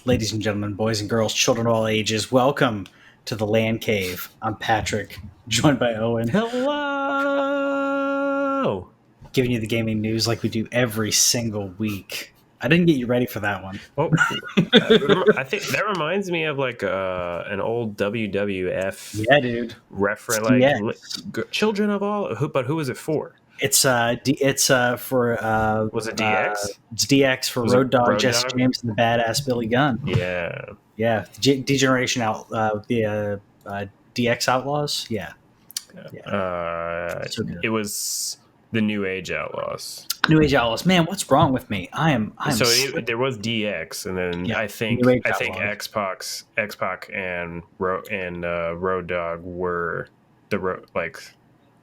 Ladies and gentlemen, boys and girls, children of all ages, welcome to TheLanCave. I'm Patrick, joined by Owen. Hello! Giving you the gaming news like we do every single week. I didn't get you ready for that one. Well, I think that reminds me of like an old WWF dude. reference, like Children of All. But who was it for? It's for was it DX? It's DX for Road Dogg, Jesse James, and the badass Billy Gunn. Yeah. Degeneration out the DX Outlaws. Yeah. So it was the New Age Outlaws. New Age Outlaws. Man, what's wrong with me? I'm there was DX, and then I think X-Pac and Road Dogg were the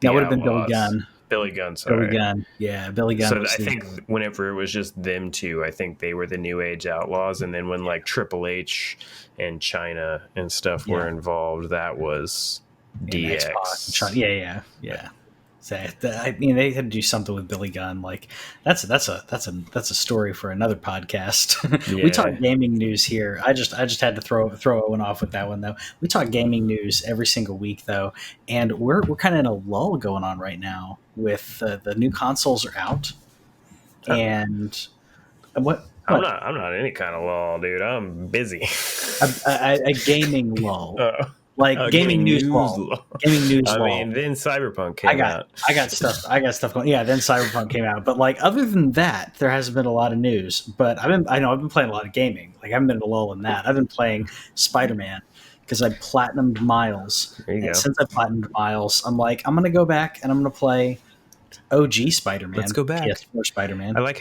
that would have been Billy Gunn. Billy Gunn, sorry. Billy Gunn. Yeah, Billy Gunn. So I think whenever it was just them two, I think they were the New Age Outlaws, and then when like Triple H and China and stuff were involved, that was DX. Yeah. So, I mean, they had to do something with Billy Gunn. Like that's a story for another podcast. We talk gaming news here. I just had to throw one off with that one though. We talk gaming news every single week though, and we're kind of in a lull going on right now with the new consoles are out, and what. I'm not any kind of lull, dude. I'm busy. a gaming lull. Gaming news lull. Gaming news lull. I mean, then Cyberpunk came out. I got stuff going. Yeah, then Cyberpunk came out. But like, other than that, there hasn't been a lot of news. But I've been playing a lot of gaming. Like, I haven't been in a lull in that. I've been playing Spider-Man because I platinumed Miles. And since I platinumed Miles, I'm like, I'm gonna go back and I'm gonna play OG Spider-Man. Let's go back. PS4 Spider-Man. I like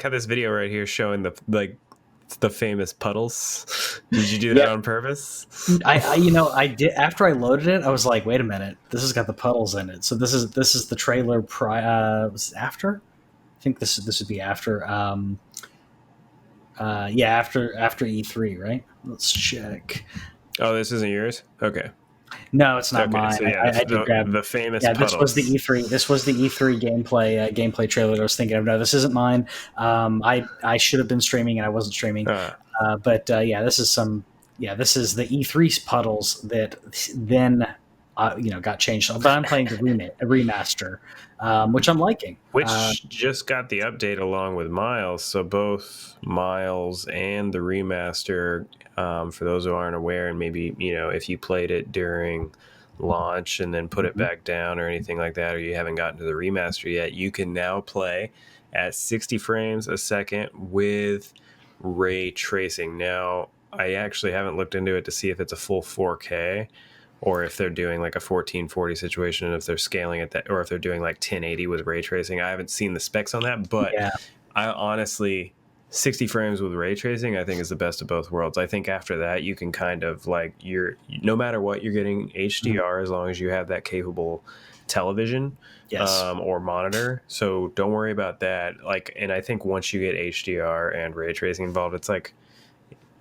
how this video right here is showing the famous puddles. Did you do that on purpose? I did. After I loaded it, I was like, wait a minute, this has got the puddles in it. So this is the trailer was it after? I think this would be after after E3, right? Let's check. Oh, this isn't yours? Okay. No, it's not mine. So I did grab the famous puddles. This was the E3. This was the E3 gameplay trailer that I was thinking of. No, this isn't mine. I should have been streaming and I wasn't streaming. This is the E3 puddles that then got changed. But I'm playing the remaster, which I'm liking. Which just got the update along with Miles. So both Miles and the remaster. For those who aren't aware, and maybe if you played it during launch and then put it back down or anything like that, or you haven't gotten to the remaster yet, you can now play at 60 frames a second with ray tracing. Now, I actually haven't looked into it to see if it's a full 4K or if they're doing like a 1440 situation, and if they're scaling it that, or if they're doing like 1080 with ray tracing. I haven't seen the specs on that, but I honestly, 60 frames with ray tracing, I think, is the best of both worlds. I think after that, you can kind of no matter what, you're getting HDR as long as you have that capable television or monitor. So don't worry about that. And I think once you get HDR and ray tracing involved, it's like,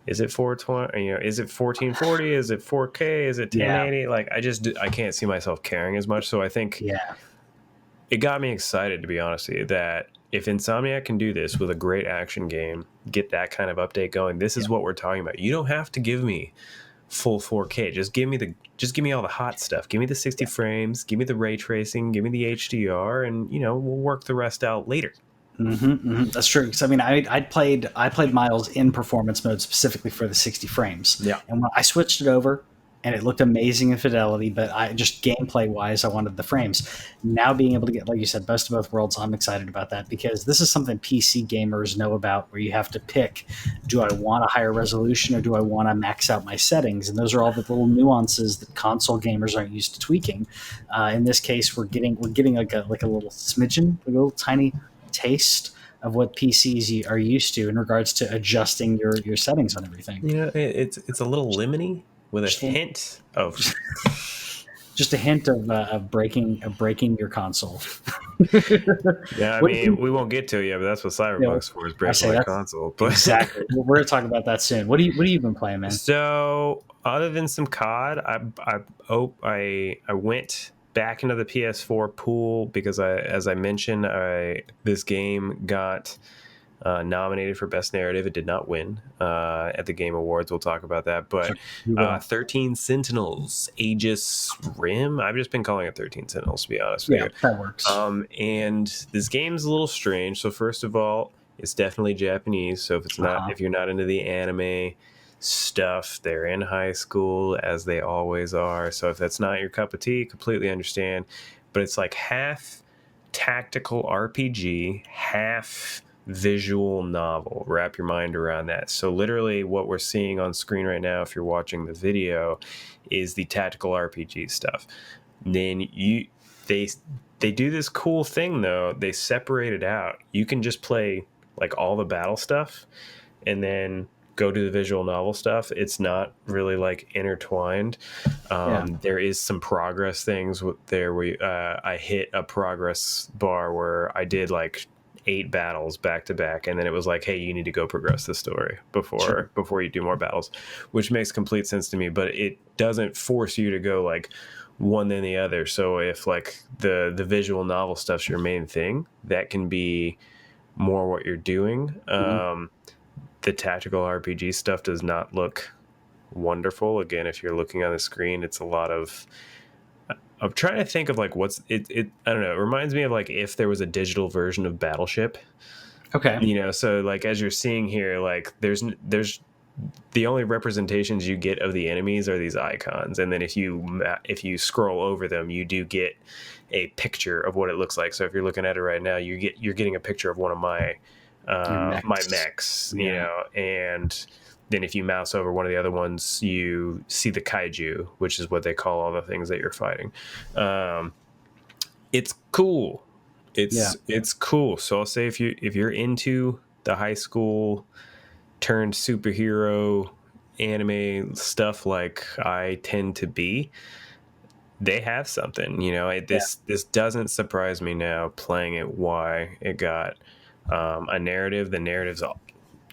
is it 420? Is it 1440? Is it 4K? Is it 1080? I can't see myself caring as much. So I think it got me excited, to be honest with you, that if Insomniac can do this with a great action game, get that kind of update going, this is what we're talking about. You don't have to give me full 4K. Just give me all the hot stuff. Give me the 60 frames. Give me the ray tracing. Give me the HDR, and we'll work the rest out later. That's true. Because I played Miles in performance mode specifically for the 60 frames. Yeah. And when I switched it over, and it looked amazing in fidelity, but I just gameplay wise, I wanted the frames. Now being able to get, like you said, best of both worlds, I'm excited about that, because this is something PC gamers know about, where you have to pick, do I want a higher resolution or do I want to max out my settings? And those are all the little nuances that console gamers aren't used to tweaking. In this case, we're getting like a little smidgen, a little tiny taste of what PCs are used to in regards to adjusting your settings on everything. It's a little lemony. With a hint of just a hint of breaking your console. Yeah, we won't get to it yet, but that's what Cyberpunk's for, is breaking my console. But exactly. We're gonna talk about that soon. What have you been playing, man? So other than some COD, I went back into the PS4 pool because as I mentioned, this game got nominated for Best Narrative. It did not win at the Game Awards. We'll talk about that. But 13 Sentinels, Aegis Rim. I've just been calling it 13 Sentinels, to be honest with you. That works. And this game's a little strange. So first of all, it's definitely Japanese. So if you're not into the anime stuff, they're in high school, as they always are. So if that's not your cup of tea, completely understand. But it's like half tactical RPG, half visual novel. Wrap your mind around that. So literally what we're seeing on screen right now, if you're watching the video, is the tactical RPG stuff. Then they do this cool thing though. They separate it out. You can just play like all the battle stuff and then go to the visual novel stuff. It's not really like intertwined. There is some progress things there where I hit a progress bar where I did like 8 battles back to back, and then it was like, hey, you need to go progress the story before you do more battles, which makes complete sense to me. But it doesn't force you to go like one then the other. So if like the visual novel stuff's your main thing, that can be more what you're doing. The tactical RPG stuff does not look wonderful. Again, if you're looking on the screen, it's a lot of... I'm trying to think of like what's it. I don't know. It reminds me of like if there was a digital version of Battleship. Okay. You know, so like as you're seeing here, like there's the only representations you get of the enemies are these icons, and then if you scroll over them, you do get a picture of what it looks like. So if you're looking at it right now, you're getting a picture of one of my mechs, you know, and then if you mouse over one of the other ones, you see the kaiju, which is what they call all the things that you're fighting. It's cool. It's cool. So I'll say if you're into the high school turned superhero anime stuff like I tend to be, they have something, you know. This doesn't surprise me now playing it why it got a narrative. The narrative's all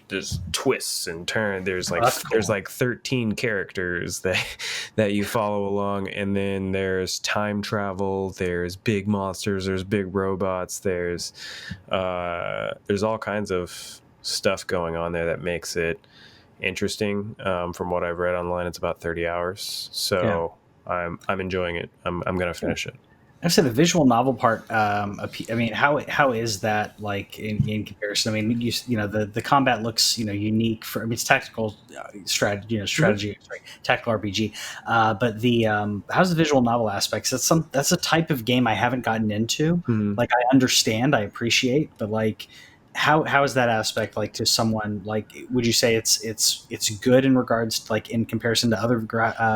there's twists and turns. There's like there's like 13 characters that you follow along, and then there's time travel, there's big monsters, there's big robots, there's all kinds of stuff going on there that makes it interesting. From what I've read online, it's about 30 hours, so I'm enjoying it. I'm gonna finish it. I said the visual novel part. I mean, how is that like in comparison? I mean, you know the combat looks unique for. I mean, it's tactical strategy, tactical RPG. But the how's the visual novel aspects? That's a type of game I haven't gotten into. Like I understand, I appreciate, but like how is that aspect like to someone? Like, would you say it's good in regards to, like in comparison to other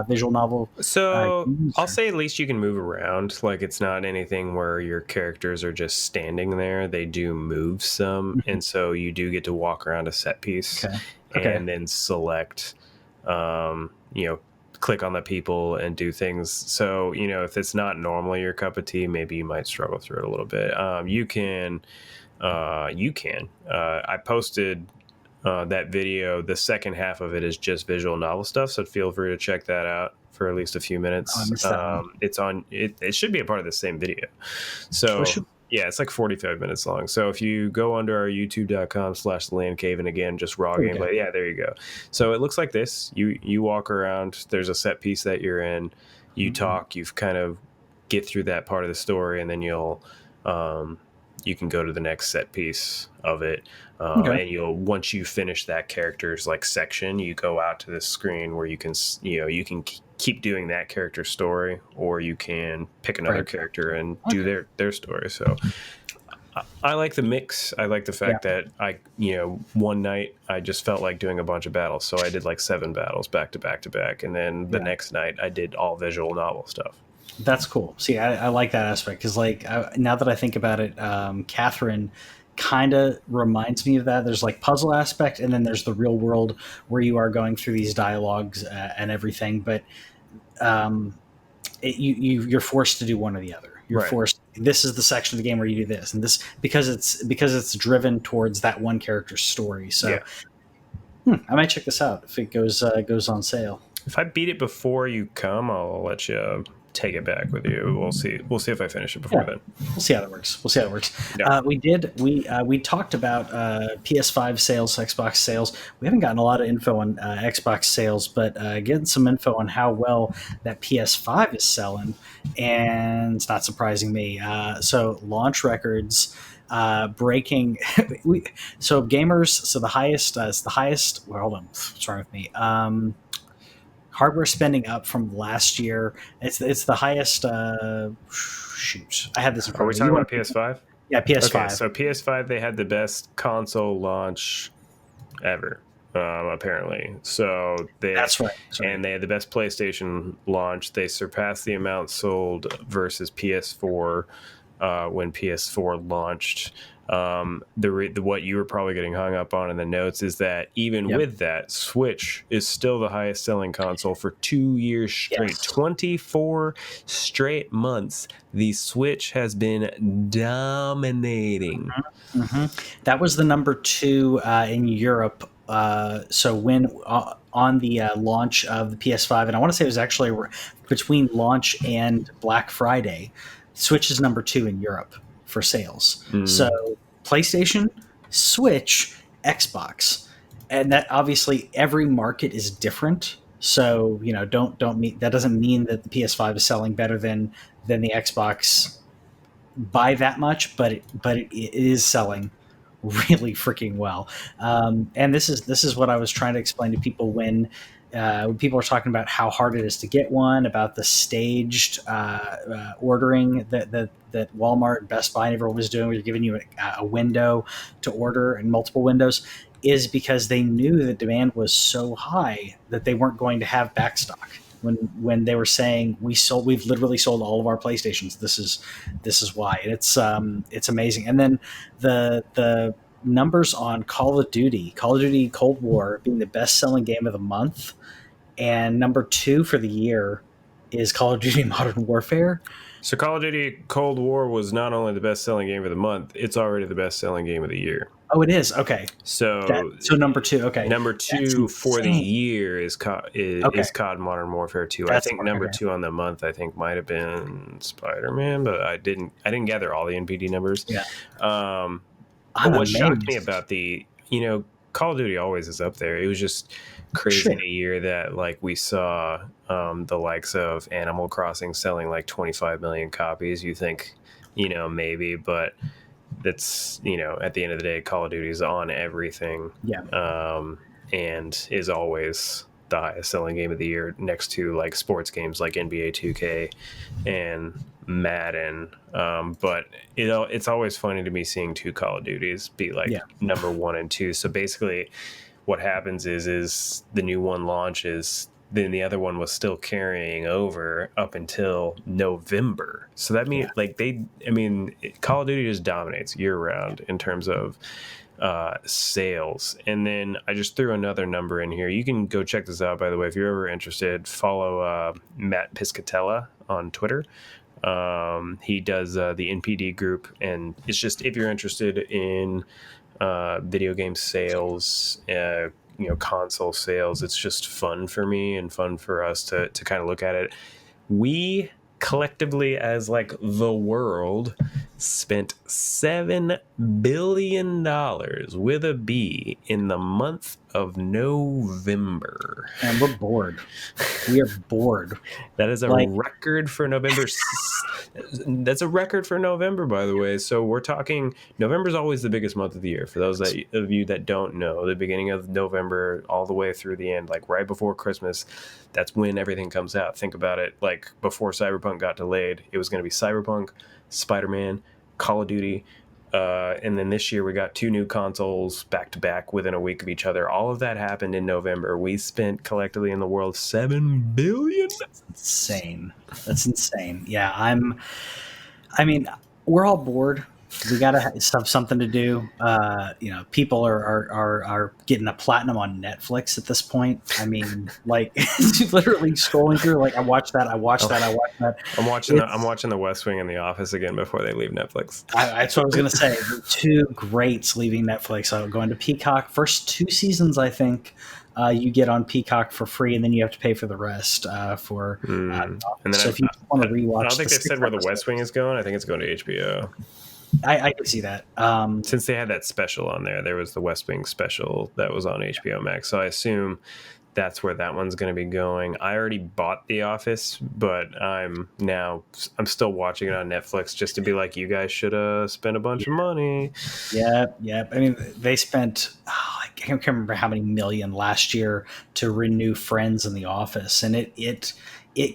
visual novel? So I'll say at least you can move around. Like it's not anything where your characters are just standing there. They do move some, and so you do get to walk around a set piece and then select, click on the people and do things. So if it's not normally your cup of tea, maybe you might struggle through it a little bit. You can. I posted that video. The second half of it is just visual novel stuff, so feel free to check that out for at least a few minutes. It's on. It should be a part of the same video. So it's like 45 minutes long. So if you go under our youtube.com/TheLanCave, and again, just raw gameplay. There you go. So it looks like this. You walk around. There's a set piece that you're in. You talk. You've kind of get through that part of the story, and then you'll. You can go to the next set piece of it, and once you finish that character's like section, you go out to this screen where you can keep doing that character's story, or you can pick another character and do their story. So I like the mix. I like the fact that one night I just felt like doing a bunch of battles, so I did like 7 battles back to back to back, and then the next night I did all visual novel stuff. That's cool. See, I like that aspect because, like, now that I think about it, Catherine kind of reminds me of that. There's like puzzle aspect, and then there's the real world where you are going through these dialogues and everything. But you're forced to do one or the other. You're forced. This is the section of the game where you do this, and this because it's driven towards that one character's story. So I might check this out if it goes on sale. If I beat it before you come, I'll let you take it back with you. We'll see. We'll see if I finish it before then. We'll see how that works. Yeah. We talked about PS5 sales, Xbox sales. We haven't gotten a lot of info on Xbox sales, but getting some info on how well that PS5 is selling, and it's not surprising me. So launch records breaking. So gamers. So the highest. It's the highest. Well, hold on. What's wrong with me? Hardware spending up from last year. It's the highest. Shoot, I have this in front Are we of me. talking about PS5? Yeah, PS5. Okay, so PS5, they had the best console launch ever, apparently. So That's right. And they had the best PlayStation launch. They surpassed the amount sold versus PS4 when PS4 launched. What you were probably getting hung up on in the notes is that even with that, Switch is still the highest selling console for 2 years straight. Yes. 24 straight months. The Switch has been dominating. Mm-hmm. Mm-hmm. That was the number 2 in Europe. So when on the launch of the PS5, and I want to say it was actually between launch and Black Friday, Switch is number 2 in Europe for sales. So PlayStation, Switch, Xbox, and that obviously every market is different. So that doesn't mean that the PS5 is selling better than the Xbox by that much, but it is selling really freaking well. And this is what I was trying to explain to people when people are talking about how hard it is to get one, about the staged ordering that Walmart, Best Buy, and everyone was doing, where you're giving you a window to order and multiple windows, is because they knew the demand was so high that they weren't going to have backstock. When they were saying we've literally sold all of our PlayStations, this is why. And it's amazing. And then the numbers on Call of Duty Cold War being the best selling game of the month, and number 2 for the year is Call of Duty Modern Warfare. So Call of Duty Cold War was not only the best selling game of the month, it's already the best selling game of the year. Oh, it is? Okay. So number 2, okay. Number 2 for the year is COD Modern Warfare 2. I think number 2 on the month might have been Spider-Man, but I didn't gather all the NPD numbers. Yeah. But what shocked me about Call of Duty always is up there. It was just crazy in a year that we saw the likes of Animal Crossing selling 25 million copies. You think, maybe, but that's, at the end of the day, Call of Duty is on everything. Yeah. And is always the highest selling game of the year, next to sports games like NBA 2K and Madden. But it's always funny to me seeing 2 Call of Duties be number 1 and 2. So basically what happens is the new one launches, then the other one was still carrying over up until November. So that means Call of Duty just dominates year round in terms of sales. And then I just threw another number in here. You can go check this out, by the way, if you're ever interested. Follow Matt Piscatella on Twitter. He does the NPD group, and it's just, if you're interested in video game sales, console sales, it's just fun for me and fun for us to kind of look at it. We collectively, as the world, spent $7 billion with a B in the month of November. And we're bored. We are bored. That is a record for November. That's a record for November, by the way. So we're talking, November is always the biggest month of the year. For those of you that don't know, the beginning of November all the way through the end, right before Christmas, that's when everything comes out. Think about it. Before Cyberpunk got delayed, it was going to be Cyberpunk, Spider-Man, Call of Duty, and then this year we got 2 new consoles back to back within a week of each other. All of that happened in November. We spent collectively in the world $7 billion. That's insane. Yeah, we're all bored. We gotta have something to do. People are getting a platinum on Netflix at this point. I mean, like literally scrolling through. Like I watched that. I'm watching The West Wing and The Office again before they leave Netflix. That's what I was gonna say. The two greats leaving Netflix. I'm going to Peacock. First 2 seasons, I think. You get on Peacock for free, and then you have to pay for the rest. And then so if you want to rewatch, I don't think they've said where The West Wing is going. I think it's going to HBO. I can see that. Since they had that special on there was the West Wing special that was on HBO Max. So I assume that's where that one's going to be going. I already bought The Office, but I'm still watching it on Netflix just to be like, you guys should have spent a bunch of money. Yeah. I mean, they spent, I can't remember how many million last year to renew Friends and The Office. And it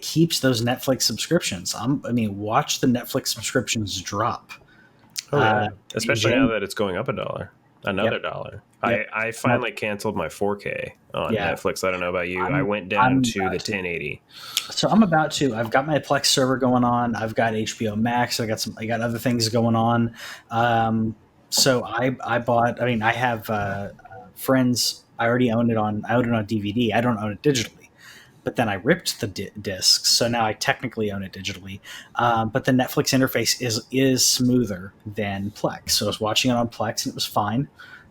keeps those Netflix subscriptions. Watch the Netflix subscriptions drop. Oh, yeah. Especially now that it's going up another dollar. Yep. I finally canceled my 4K on Netflix. I don't know about you. I went down to the 1080. So I'm about to. I've got my Plex server going on. I've got HBO Max. I got other things going on. So I bought. I mean, I have Friends. I already own it on DVD. I don't own it digitally. But then I ripped the discs, so now I technically own it digitally. But the Netflix interface is smoother than Plex. So I was watching it on Plex, and it was fine.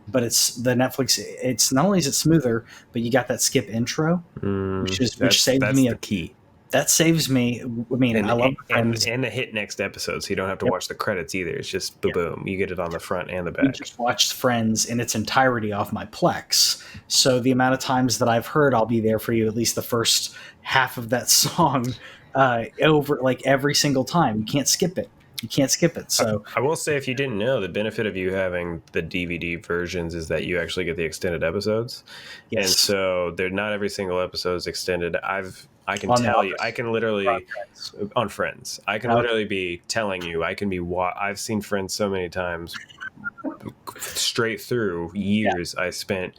But it's the Netflix. It's not only is it smoother, but you got that skip intro, which saves me a key. That saves me. I mean, I love Friends. And the hit next episode, so you don't have to watch the credits either. It's just boom, you get it on the front and the back. I just watched Friends in its entirety off my Plex, so the amount of times that I've heard "I'll Be There for You" at least the first half of that song over like every single time. You can't skip it. So I will say, if you didn't know, the benefit of you having the DVD versions is that you actually get the extended episodes. Yes. And so they're not every single episode is extended. I can tell you, I can literally on Friends. I can literally be telling you, I've seen Friends so many times straight through years. I spent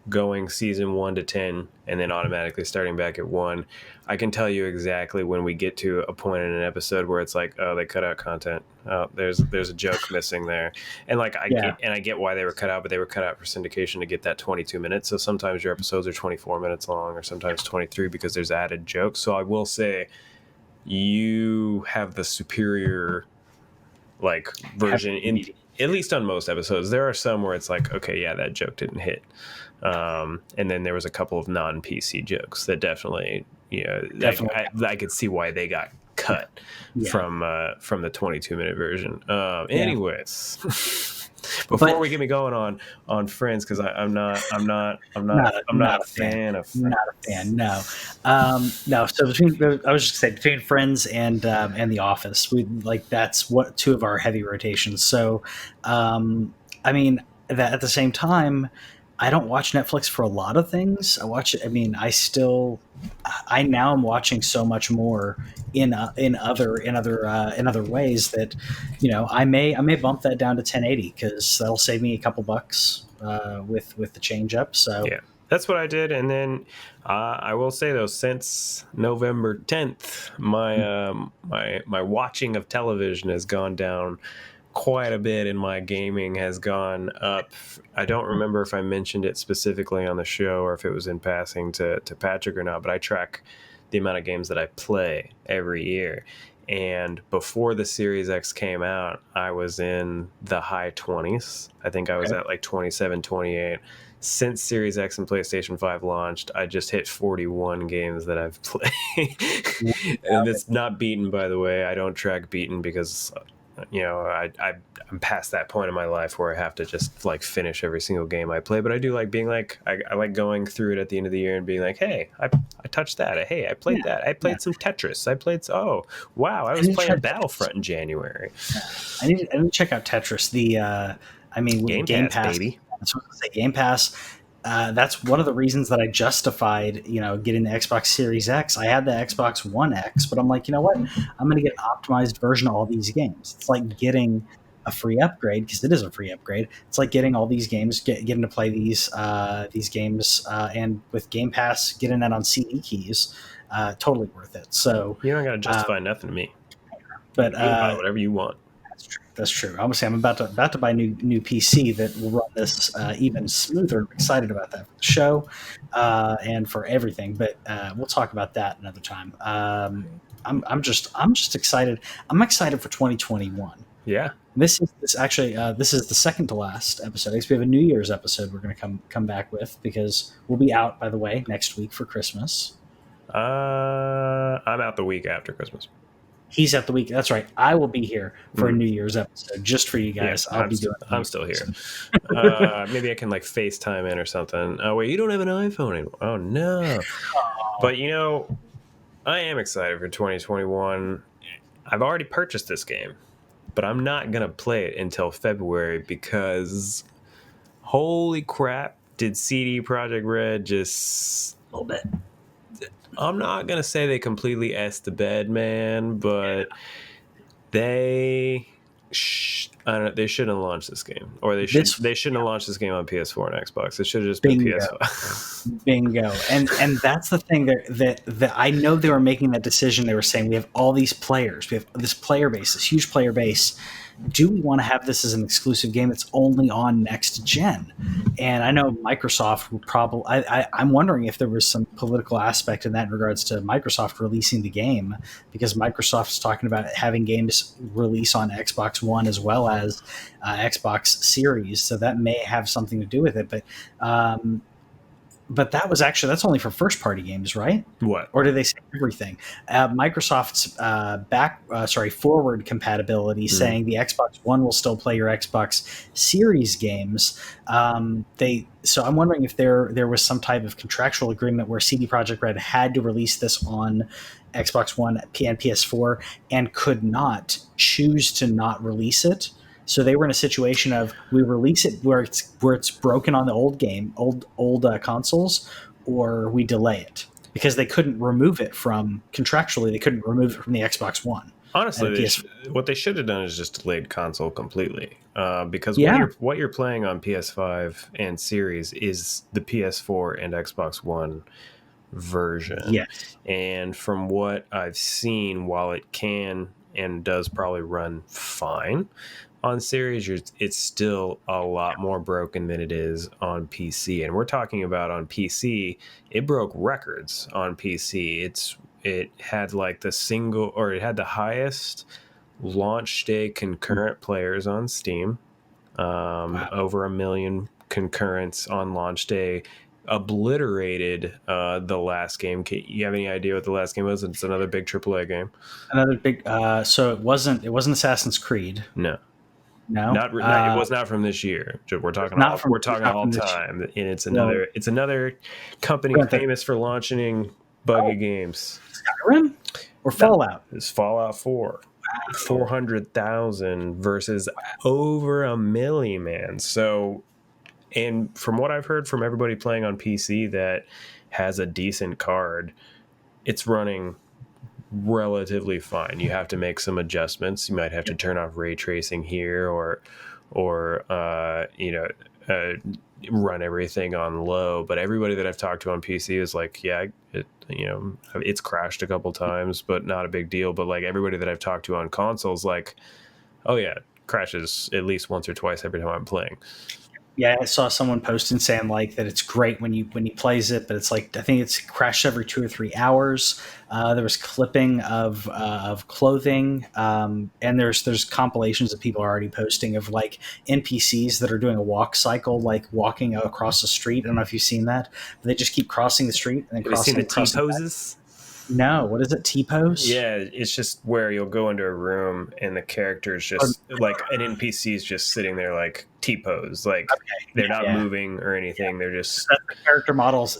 going season 1 to 10 and then automatically starting back at 1. I can tell you exactly when we get to a point in an episode where it's like, oh, they cut out content. Oh, there's a joke missing there. And like I get why they were cut out, but they were cut out for syndication to get that 22 minutes. So sometimes your episodes are 24 minutes long or sometimes 23 because there's added jokes. So I will say you have the superior like version in at least on most episodes. There are some where it's like, okay, yeah, that joke didn't hit. And then there was a couple of non-PC jokes that definitely, I could see why they got cut from the 22-minute version. Anyways, before we get me going on Friends, because I'm not a fan of Friends. Not a fan. No. So between Friends and The Office, that's what 2 of our heavy rotations. So, I mean that at the same time. I don't watch Netflix for a lot of things. I now am watching so much more in other ways that, I may bump that down to 1080 because that'll save me a couple bucks with the change up. So yeah, that's what I did. And then I will say though, since November 10th, my watching of television has gone down quite a bit, and my gaming has gone up. I don't remember if I mentioned it specifically on the show or if it was in passing to Patrick or not, but I track the amount of games that I play every year. And before the Series X came out, I was in the high 20s. I think I was at like 27, 28. Since Series X and PlayStation 5 launched, I just hit 41 games that I've played. And it's not beaten, by the way. I don't track beaten because I'm past that point in my life where I have to just like finish every single game I play. But I do like being like, I like going through it at the end of the year and being like, hey, I touched that. Hey, I played that. I played some Tetris. I was playing Battlefront in January. I need to check out Tetris. Game Pass, baby. That's what I was gonna say. Game Pass. That's one of the reasons that I justified, getting the Xbox Series X. I had the Xbox One X, but I'm like, you know what? I'm going to get an optimized version of all these games. It's like getting a free upgrade because it is a free upgrade. It's like getting all these games, getting to play these games, and with Game Pass, getting that on CD keys, totally worth it. So you don't got to justify nothing to me. But you can buy whatever you want. That's true. That's true. Obviously, I'm about to buy a new PC that will run this even smoother. I'm excited about that for the show and for everything. But we'll talk about that another time. I'm just excited. I'm excited for 2021. Yeah. This is the second to last episode. I guess we have a New Year's episode we're going to come back with because we'll be out, by the way, next week for Christmas. I'm out the week after Christmas. He's at the week. That's right. I will be here for a New Year's episode just for you guys. Yeah, I'm still here. Maybe I can like FaceTime in or something. Oh wait, you don't have an iPhone anymore. Oh no. But I am excited for 2021. I've already purchased this game, but I'm not gonna play it until February because holy crap, did CD Projekt Red just a little bit. I'm not gonna say they completely s the bed, man, but they shouldn't have launched this game, or they shouldn't have launched this game on PS4 and Xbox. It should have just been PS5. Bingo. And that's the thing that I know they were making that decision. They were saying we have all these players, we have this player base, this huge player base. Do we want to have this as an exclusive game that's only on next gen? And I know Microsoft would probably. I'm wondering if there was some political aspect in that in regards to Microsoft releasing the game, because Microsoft's talking about having games release on Xbox One as well as Xbox Series, so that may have something to do with it. But that's only for first party games, right? What? Or do they say everything? Microsoft's forward compatibility, saying the Xbox One will still play your Xbox Series games. So I'm wondering if there was some type of contractual agreement where CD Projekt Red had to release this on Xbox One and PS4 and could not choose to not release it. So they were in a situation of we release it where it's broken on the old consoles, or we delay it because they couldn't remove it from contractually. They couldn't remove it from the Xbox One. Honestly, what they should have done is just delayed console completely, because what you're playing on PS5 and Series is the PS4 and Xbox One version. Yes. And from what I've seen, while it can and does probably run fine on Series, it's still a lot more broken than it is on PC. And we're talking about on PC, it broke records on PC. It had like it had the highest launch day concurrent players on Steam, over 1 million concurrents on launch day. Obliterated the last game. You have any idea what the last game was? It's another big AAA game. Another big. So it wasn't Assassin's Creed. No. No, it was not from this year. We're talking all time, and it's another company famous for launching buggy games. Skyrim or Fallout? It's Fallout 4. 400,000 versus over 1 million, man. So, and from what I've heard from everybody playing on PC that has a decent card, it's running relatively fine. You have to make some adjustments. You might have to turn off ray tracing here, or run everything on low. But everybody that I've talked to on PC is like, yeah, it's crashed a couple times, but not a big deal. But like everybody that I've talked to on consoles, like, oh yeah, crashes at least once or twice every time I'm playing. Yeah, I saw someone posting saying like that it's great when he plays it, but it's like I think it's crashed every 2 or 3 hours. There was clipping of clothing, and there's compilations that people are already posting of like NPCs that are doing a walk cycle, like walking across the street. I don't know if you've seen that. But they just keep crossing the street and then crossing. Have you seen the T-poses? No, what is it? T-pose? Yeah, it's just where you'll go into a room and the character's just like an NPC is just sitting there like T-pose, like they're not moving or anything. They're just that's the character model's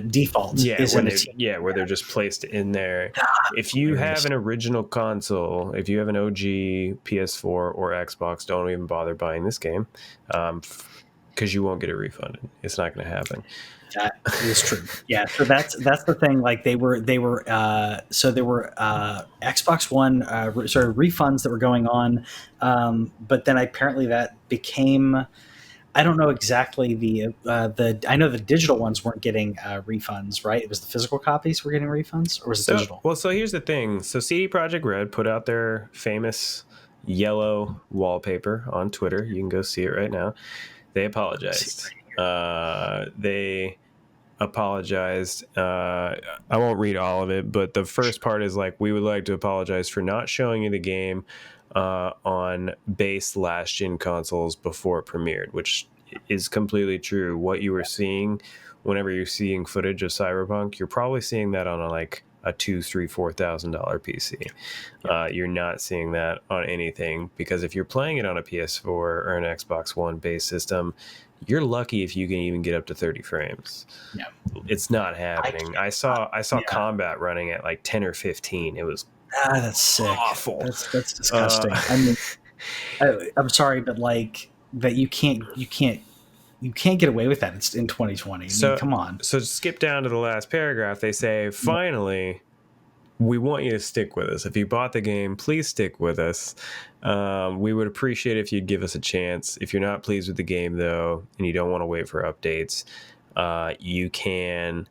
default. Where they're just placed in there. If you have an original console, if you have an OG PS4 or Xbox, don't even bother buying this game, because you won't get it refunded. It's not going to happen. That is true. Yeah, so that's the thing. Like there were Xbox One refunds that were going on, but then apparently that became. I don't know exactly I know the digital ones weren't getting refunds, right? It was the physical copies were getting refunds, or was it digital? Well, so here's the thing. So CD Projekt Red put out their famous yellow wallpaper on Twitter. You can go see it right now. They apologized. They apologized. I won't read all of it, but the first part is like, we would like to apologize for not showing you the game on base last-gen consoles before it premiered, which is completely true. What you were seeing whenever you're seeing footage of Cyberpunk, you're probably seeing that on a $2,000, $3,000, $4,000 PC. You're not seeing that on anything, because if you're playing it on a PS4 or an Xbox One base system, you're lucky if you can even get up to 30 frames. Yeah. It's not happening. I saw combat running at like 10 or 15. It was that's sick. Awful. That's disgusting. I mean, I'm sorry, but like that you can't get away with that. It's in 2020. I mean, come on. So skip down to the last paragraph. They say, finally, we want you to stick with us. If you bought the game, please stick with us. We would appreciate it if you'd give us a chance. If you're not pleased with the game, though, and you don't want to wait for updates, you can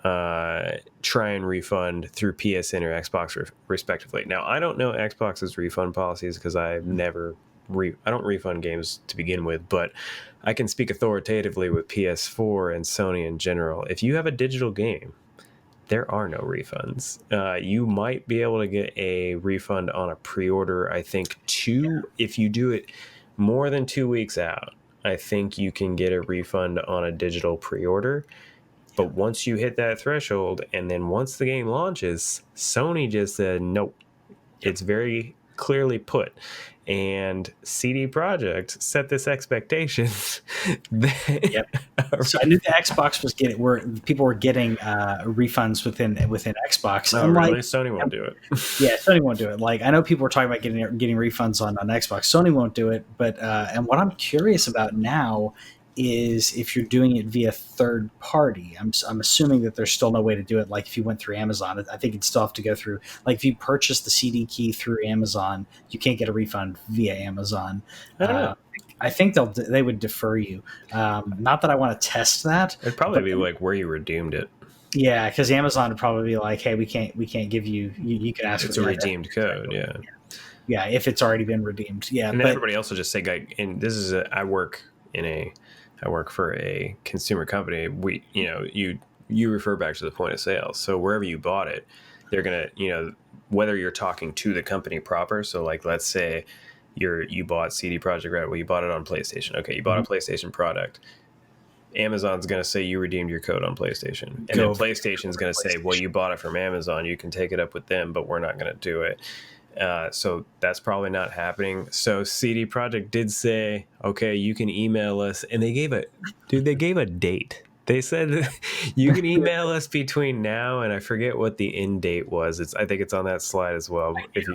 try and refund through PSN or Xbox, respectively. Now, I don't know Xbox's refund policies because I've never... I don't refund games to begin with, but I can speak authoritatively with PS4 and Sony in general. If you have a digital game, there are no refunds. You might be able to get a refund on a pre-order. I think if you do it more than 2 weeks out, I think you can get a refund on a digital pre-order. But once you hit that threshold, and then once the game launches, Sony just said, nope. It's very clearly put. And CD Projekt set this expectation. So I knew the Xbox was people were getting refunds within Xbox. Oh, really? Like, Sony won't do it. Yeah, Sony won't do it. Like, I know people were talking about getting refunds on Xbox. Sony won't do it. But and what I'm curious about now is if you're doing it via third party. I'm assuming that there's still no way to do it like if you went through Amazon. I think you'd still have to go through, like if you purchase the CD key through Amazon, you can't get a refund via Amazon. I don't know. I think they would defer you. Not that I want to test that. It'd probably be like where you redeemed it. Yeah, because Amazon would probably be like, hey, we can't give you. You can ask. It's a redeemed code. Yeah, if it's already been redeemed. Yeah, and then everybody else will just say, and this is I work for a consumer company. You refer back to the point of sale. So wherever you bought it, they're gonna, whether you're talking to the company proper. So like, let's say you bought CD Projekt Red. Well, you bought it on PlayStation. Okay, you bought a PlayStation product. Amazon's going to say you redeemed your code on PlayStation. And then PlayStation's going to say, well, you bought it from Amazon. You can take it up with them, but we're not going to do it. So that's probably not happening. So CD Projekt did say, okay, you can email us. And they gave a date. They said you can email us between now and I forget what the end date was. I think it's on that slide as well. If you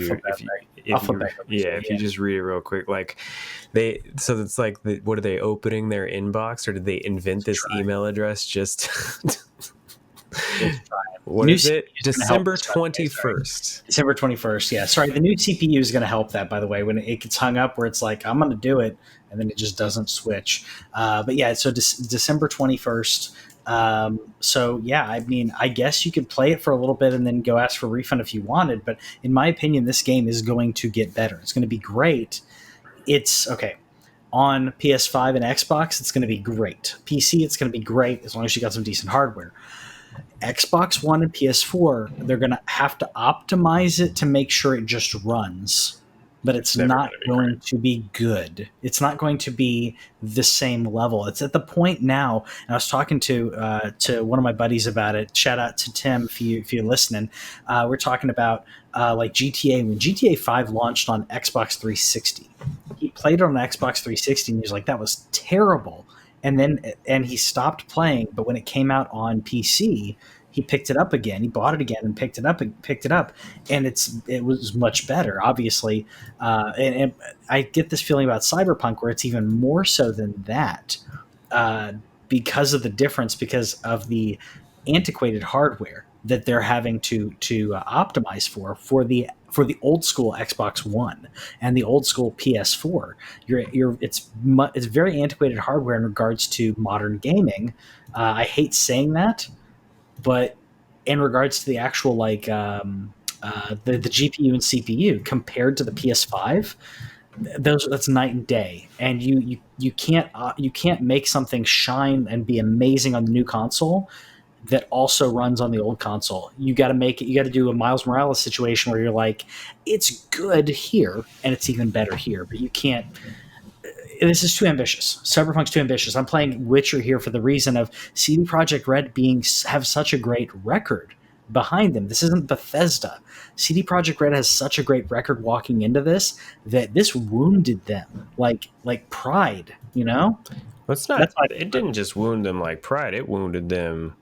just read it real quick, like so it's like, what are they opening their inbox, or did they invent this email address just? What is it? December 21st. December 21st. Yeah. Sorry. The new CPU is going to help that, by the way, when it gets hung up where it's like, I'm going to do it. And then it just doesn't switch. But yeah, so December 21st. So yeah, I mean, I guess you could play it for a little bit and then go ask for a refund if you wanted. But in my opinion, this game is going to get better. It's going to be great. It's okay. On PS5 and Xbox, it's going to be great. PC, it's going to be great as long as you got some decent hardware. Xbox One and PS4, they're going to have to optimize it to make sure it just runs. But it's not going to be good. It's not going to be the same level. It's at the point now, and I was talking to one of my buddies about it. Shout out to Tim if you're listening. We're talking about like GTA. When GTA 5 launched on Xbox 360, he played it on Xbox 360 and he was like, that was terrible. And he stopped playing. But when it came out on PC, he picked it up again. He bought it again and picked it up, and it was much better, obviously. And I get this feeling about Cyberpunk where it's even more so than that, because of the difference, because of the antiquated hardware that they're having to optimize for the old school Xbox One and the old school PS4. It's very antiquated hardware in regards to modern gaming. I hate saying that. But in regards to the actual the GPU and CPU compared to the PS5, that's night and day. And you can't make something shine and be amazing on the new console that also runs on the old console. You got to make it. You got to do a Miles Morales situation where you're like, it's good here and it's even better here, but you can't. This is too ambitious. Cyberpunk's too ambitious. I'm playing Witcher here for the reason of CD Projekt Red have such a great record behind them. This isn't Bethesda. CD Projekt Red has such a great record walking into this that this wounded them like pride. You know, well, it's not. It didn't just wound them like pride. It wounded them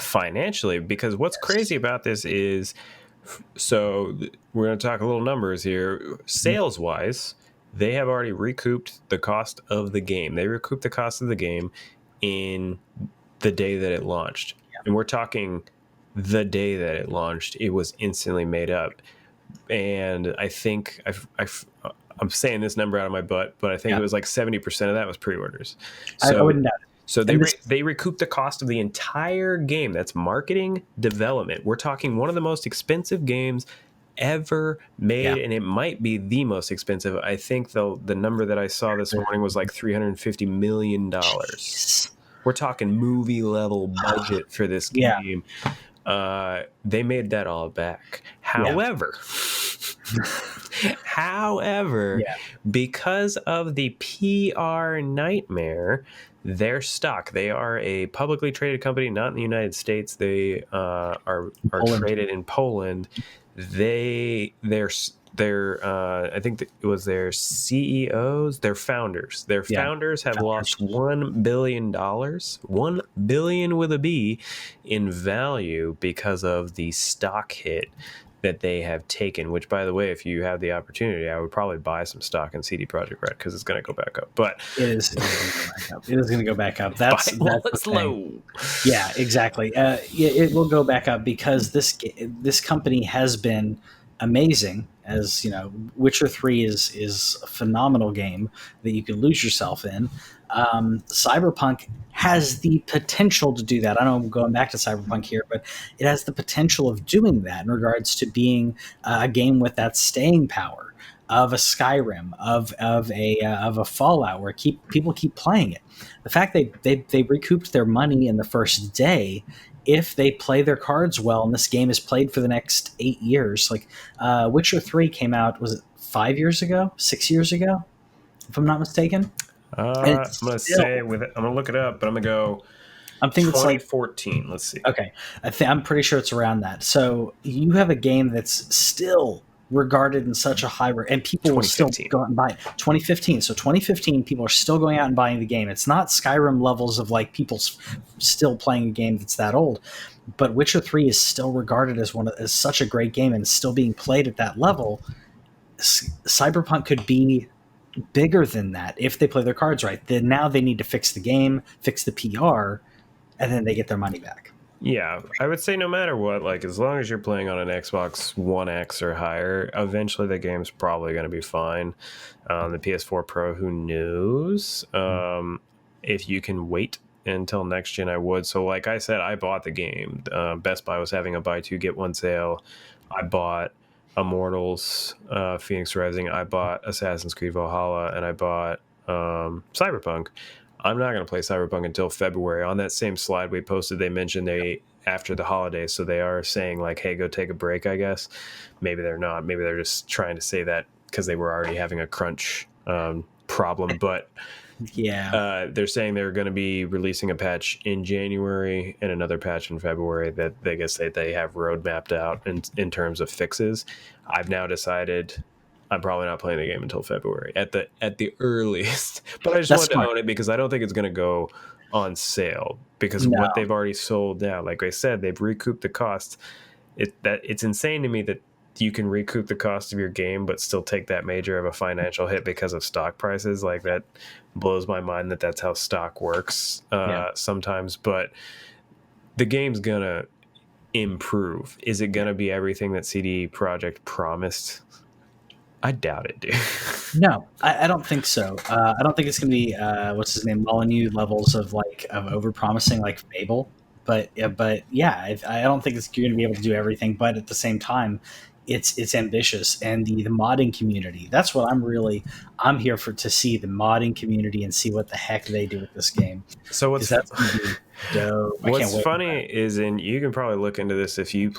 financially, because what's crazy about this is, so we're going to talk a little numbers here. Sales wise, they have already recouped the cost of the game. They recouped the cost of the game in the day that it launched. Yeah. And we're talking the day that it launched, it was instantly made up. And I think I'm saying this number out of my butt, but I think it was like 70% of that was pre-orders. So, I wouldn't doubt it. So they recouped the cost of the entire game. That's marketing, development. We're talking one of the most expensive games ever made, and it might be the most expensive. I think the number that I saw this morning was like $350 million. Jeez. We're talking movie level budget for this game. They made that all back. However, because of the PR nightmare, their stock, they are a publicly traded company, not in the United States. They are traded in Poland. I think it was their CEOs, their founders. Their founders have lost $1 billion, $1 billion with a B, in value because of the stock hit that they have taken, which, by the way, if you have the opportunity, I would probably buy some stock in CD Projekt Red because it's going to go back up. But it is going to go back up. That's low. Yeah, exactly. It will go back up because this company has been amazing. As you know, Witcher 3 is a phenomenal game that you can lose yourself in. Cyberpunk has the potential to do that. I know I'm going back to Cyberpunk here, but it has the potential of doing that in regards to being a game with that staying power of a Skyrim, of a Fallout, where people keep playing it. The fact they recouped their money in the first day, if they play their cards well, and this game is played for the next 8 years. Like Witcher 3 came out, was it 5 years ago, 6 years ago, if I'm not mistaken? I'm gonna look it up, but I'm gonna go. I'm thinking 2014. It's like, let's see. Okay, I'm pretty sure it's around that. So you have a game that's still regarded in such a high, and people will still go out and buy it. 2015. So 2015, people are still going out and buying the game. It's not Skyrim levels of like people still playing a game that's that old, but Witcher 3 is still regarded as such a great game and is still being played at that level. Cyberpunk could be bigger than that if they play their cards right. Then now they need to fix the game, fix the PR, and then they get their money back. Yeah, I would say no matter what, like as long as you're playing on an Xbox One X or higher, eventually the game's probably going to be fine. The PS4 Pro, who knows? If you can wait until next gen, I would. So like I said, I bought the game. Best Buy was having a buy two get one sale. I bought Immortals, Phoenix Rising. I bought Assassin's Creed Valhalla, and I bought Cyberpunk. I'm not going to play Cyberpunk until February. On that same slide we posted, they mentioned after the holidays, so they are saying like, hey, go take a break, I guess. Maybe they're not. Maybe they're just trying to say that because they were already having a crunch problem. But they're saying they're going to be releasing a patch in January and another patch in February that they have road mapped out in terms of fixes. I've now decided I'm probably not playing the game until February at the earliest. But I just wanted to own it because I don't think it's going to go on sale because what they've already sold now. Like I said, they've recouped the cost. It's insane to me that you can recoup the cost of your game but still take that major of a financial hit because of stock prices. Like that blows my mind that that's how stock works sometimes. But the game's gonna improve. Is it gonna be everything that CD Projekt promised? I doubt it, dude. No, I don't think so. I don't think it's gonna be what's his name, Molyneux levels of over promising like Fable. but yeah, I don't think it's going to be able to do everything. But at the same time, it's ambitious, and the modding community. That's what I'm here for, to see the modding community and see what the heck they do with this game. So Because that's going to be dope. I can't what's wait funny is, and you can probably look into this if you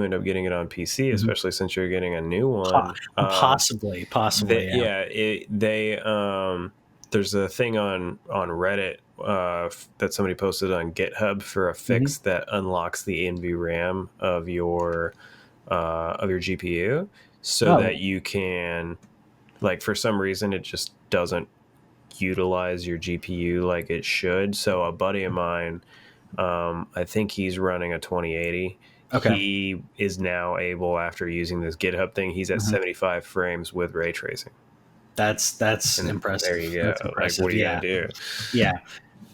end up getting it on PC, especially since you're getting a new one. Possibly, yeah. There's a thing on Reddit that somebody posted on GitHub for a fix that unlocks the NVRAM of your GPU, so that you can, like, for some reason it just doesn't utilize your GPU like it should. So a buddy of mine, I think he's running a 2080. Okay. He is now able, after using this GitHub thing, he's at 75 frames with ray tracing. That's impressive. There you go. Like, what are you gonna do? Yeah.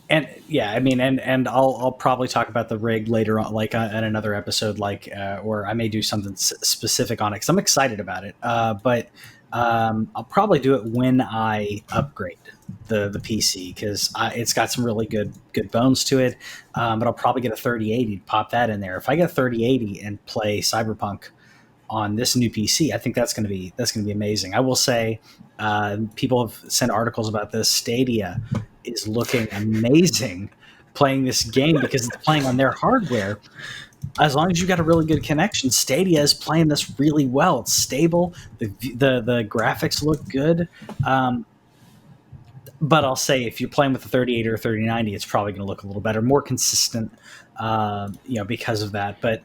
And yeah, I mean, and I'll probably talk about the rig later on, like in another episode, like, or I may do something specific on it because I'm excited about it. But I'll probably do it when I upgrade the PC, because it's got some really good bones to it. But I'll probably get a 3080 to pop that in there. If I get a 3080 and play Cyberpunk on this new PC, I think that's going to be amazing. I will say, people have sent articles about this. Stadia is looking amazing playing this game because it's playing on their hardware. As long as you got a really good connection, Stadia is playing this really well. It's stable. The graphics look good. But I'll say, if you're playing with a 3080 or 3090, it's probably going to look a little better, more consistent, because of that. But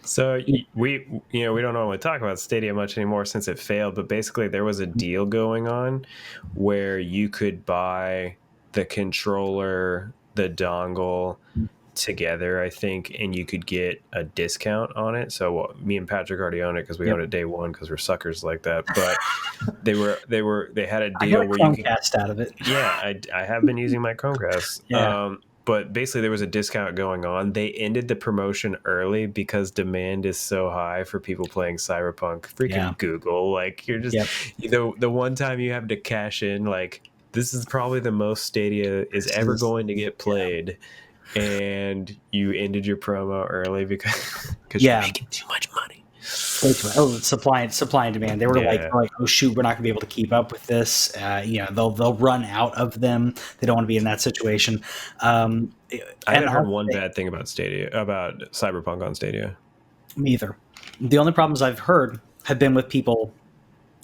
so we don't normally talk about Stadia much anymore since it failed, but basically there was a deal going on where you could buy the controller, the dongle together, I think, and you could get a discount on it. So me and Patrick already own it because we owned it day one because we're suckers like that. But they had a deal I got a where you Chromecast out of it. Yeah, I have been using my Chromecast. Yeah. But basically there was a discount going on. They ended the promotion early because demand is so high for people playing Cyberpunk. Freaking Google, like, you're just the one time you have to cash in, like, this is probably the most Stadia is ever going to get played. And you ended your promo early because you're making too much money. Oh, supply and demand. They were like, oh shoot, we're not going to be able to keep up with this. They'll run out of them. They don't want to be in that situation. I haven't heard one bad thing about Cyberpunk on Stadia. Me either. The only problems I've heard have been with people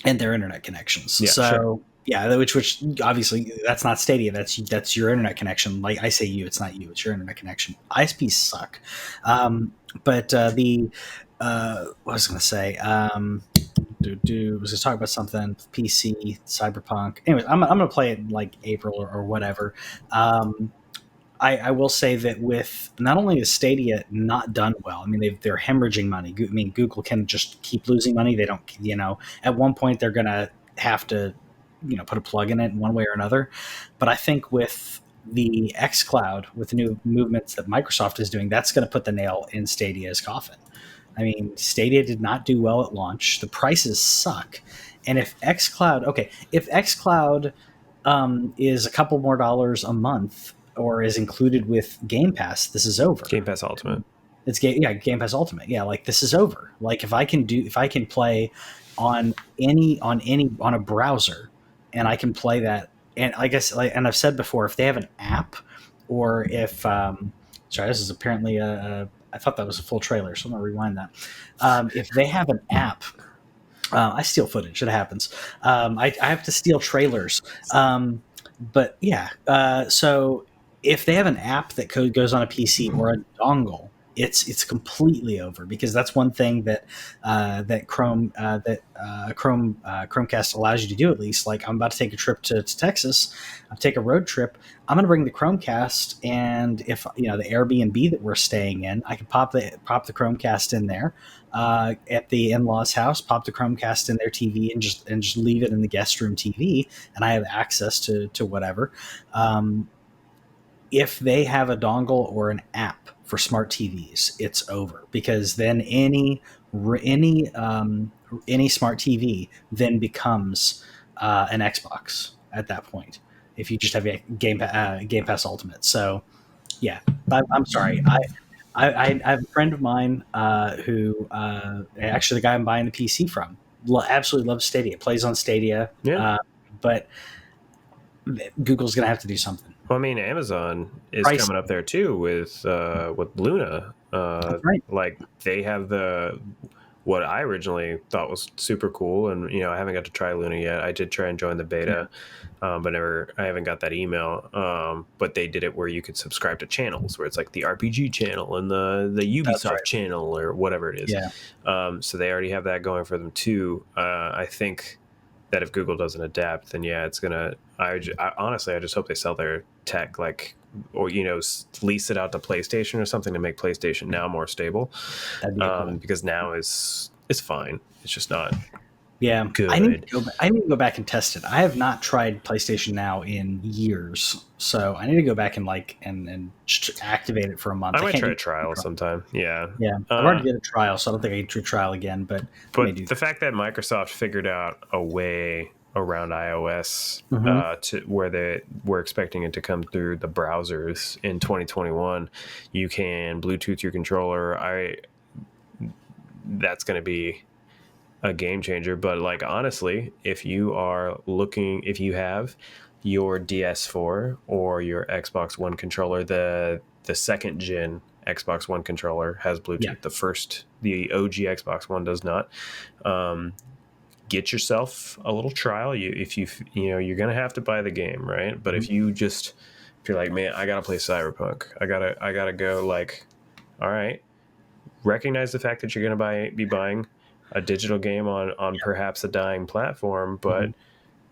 and their internet connections. Yeah, sure. Yeah, which obviously that's not Stadia. That's your internet connection. Like, I say you, it's not you. It's your internet connection. ISPs suck. But what was I going to say? Was going to talk about something. PC, Cyberpunk. Anyways, I'm going to play it in like April or whatever. I will say that with not only is Stadia not done well, I mean, they're hemorrhaging money. I mean, Google can just keep losing money. They don't, at one point they're going to have to, put a plug in it in one way or another. But I think with the xCloud, with the new movements that Microsoft is doing, that's going to put the nail in Stadia's coffin. I mean, Stadia did not do well at launch. The prices suck. And if xCloud is a couple more dollars a month, or is included with Game Pass, this is over. Game Pass Ultimate. It's Game Pass Ultimate. Yeah, like, this is over. Like, if I can play on a browser, and I can play that, and I guess, and I've said before, if they have an app, or if sorry, this is apparently I thought that was a full trailer, so I'm gonna rewind that. If they have an app, I steal footage. It happens. I have to steal trailers. But yeah, so if they have an app that goes on a PC or a dongle, it's completely over, because that's one thing that Chromecast allows you to do, at least. Like, I'm about to take a trip to Texas. I'll take a road trip. I'm going to bring the Chromecast, and if the Airbnb that we're staying in, I can pop the Chromecast in there at the in-laws' house, pop the Chromecast in their TV, and just leave it in the guest room TV, and I have access to whatever. If they have a dongle or an app for smart TVs, it's over, because then any smart TV then becomes an Xbox at that point, if you just have a Game Pass Ultimate. So Yeah, I'm sorry. I have a friend of mine who actually the guy I'm buying the PC from absolutely loves Stadia. Plays on Stadia, Yeah. but Google's going to have to do something. Well, I mean, Amazon is Price. coming up there too with Luna. That's right. Like they have what I originally thought was super cool, and I haven't got to try Luna yet. I did try and join the beta, but I haven't got that email. But they did it where you could subscribe to channels, where it's like the RPG channel and the That's Ubisoft right. channel or whatever it is. Yeah. So they already have that going for them too. I think that if Google doesn't adapt, then yeah, it's gonna. Honestly, I just hope they sell their tech or lease it out to PlayStation or something to make PlayStation Now more stable. That'd be cool. Because Now it's fine. It's just not. Yeah, good. I need to go back and test it. I have not tried PlayStation Now in years, so I need to go back and activate it for a month. I might try a trial sometime. Yeah, I've already did a trial, so I don't think I need to trial again. But the fact that Microsoft figured out a way around iOS to where we're expecting it to come through the browsers in 2021, you can Bluetooth your controller. That's going to be a game changer. But like honestly, if you have your DS4 or your Xbox One controller, the second gen Xbox One controller has Bluetooth. Yeah. The OG Xbox One does not. Get yourself a little trial. You're gonna have to buy the game, right? But if you're like, man, I gotta play Cyberpunk, I gotta go, like, all right, recognize the fact that you're gonna be buying a digital game on perhaps a dying platform, but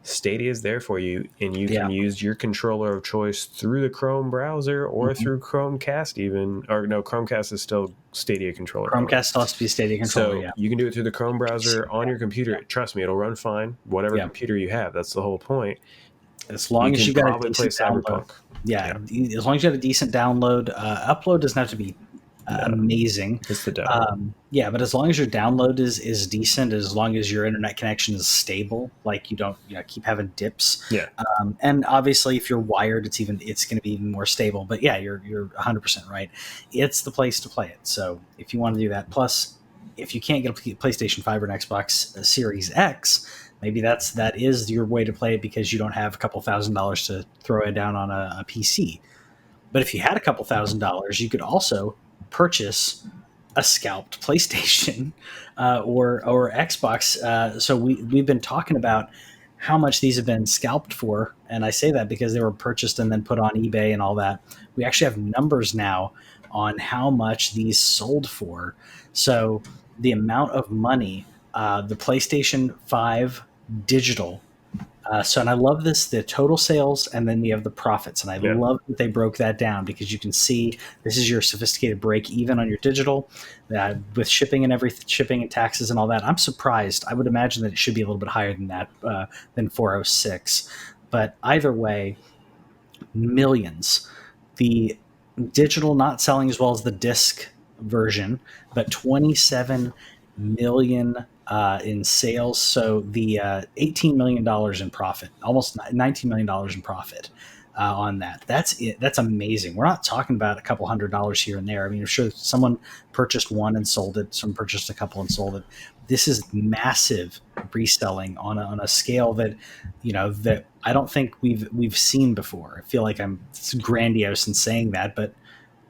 Stadia is there for you, and you can use your controller of choice through the Chrome browser or through Chromecast Chromecast is still Stadia controller. Chromecast still has to be Stadia controller, so you can do it through the Chrome browser on your computer. Trust me, it'll run fine, whatever computer you have. That's the whole point. As long as you got a decent download. As long as you have a decent download. Upload doesn't have to be amazing. It's the download. But as long as your download is decent, as long as your internet connection is stable, like you don't keep having dips. Yeah. And obviously, if you're wired, it's going to be even more stable. But yeah, you're 100% right. It's the place to play it. So if you want to do that, plus if you can't get a PlayStation 5 or an Xbox Series X, maybe that is your way to play it because you don't have a couple $1,000s to throw it down on a PC. But if you had a couple $1,000s, you could also purchase a scalped PlayStation or Xbox. So we've been talking about how much these have been scalped for, and I say that because they were purchased and then put on eBay and all that. We actually have numbers now on how much these sold for. So the amount of money, the PlayStation 5 digital. And I love the total sales, and then you have the profits. And I love that they broke that down because you can see this is your sophisticated break even on your digital with shipping and everything, shipping and taxes and all that. I'm surprised. I would imagine that it should be a little bit higher than that, than 406. But either way, millions. The digital not selling as well as the disc version, but 27 million in sales. So the $18 million in profit, almost $19 million in profit on that. That's it. That's amazing. We're not talking about a couple $100s here and there. I mean, I'm sure someone purchased one and sold it. Some purchased a couple and sold it. This is massive reselling on a scale that, that I don't think we've seen before. I feel like I'm grandiose in saying that, but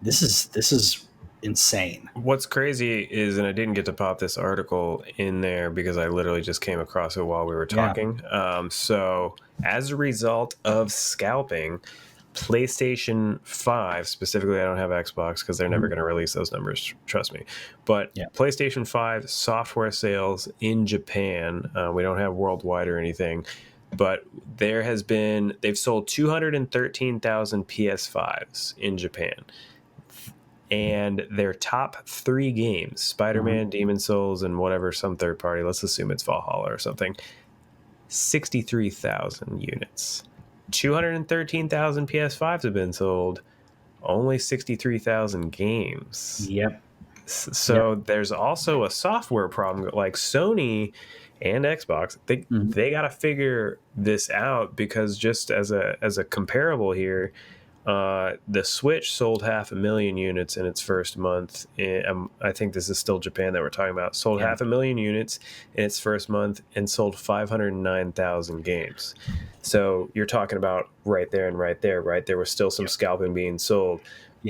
this is insane. What's crazy is, and I didn't get to pop this article in there because I literally just came across it while we were talking. So as a result of scalping, PlayStation 5, specifically, I don't have Xbox because they're never going to release those numbers, trust me. But PlayStation 5 software sales in Japan, we don't have worldwide or anything, but they've sold 213,000 PS5s in Japan. And their top 3 games, Spider-Man, Demon Souls, and whatever, some third party, let's assume it's Valhalla or something, 63,000 units. 213,000 PS5s have been sold, only 63,000 games. Yep. So there's also a software problem. Like Sony and Xbox, they got to figure this out because just as a comparable here, The Switch sold 500,000 units in its first month. I think this is still Japan that we're talking about. Sold 500,000 units in its first month and sold 509,000 games. So you're talking about right there and right there, right? There was still some scalping being sold,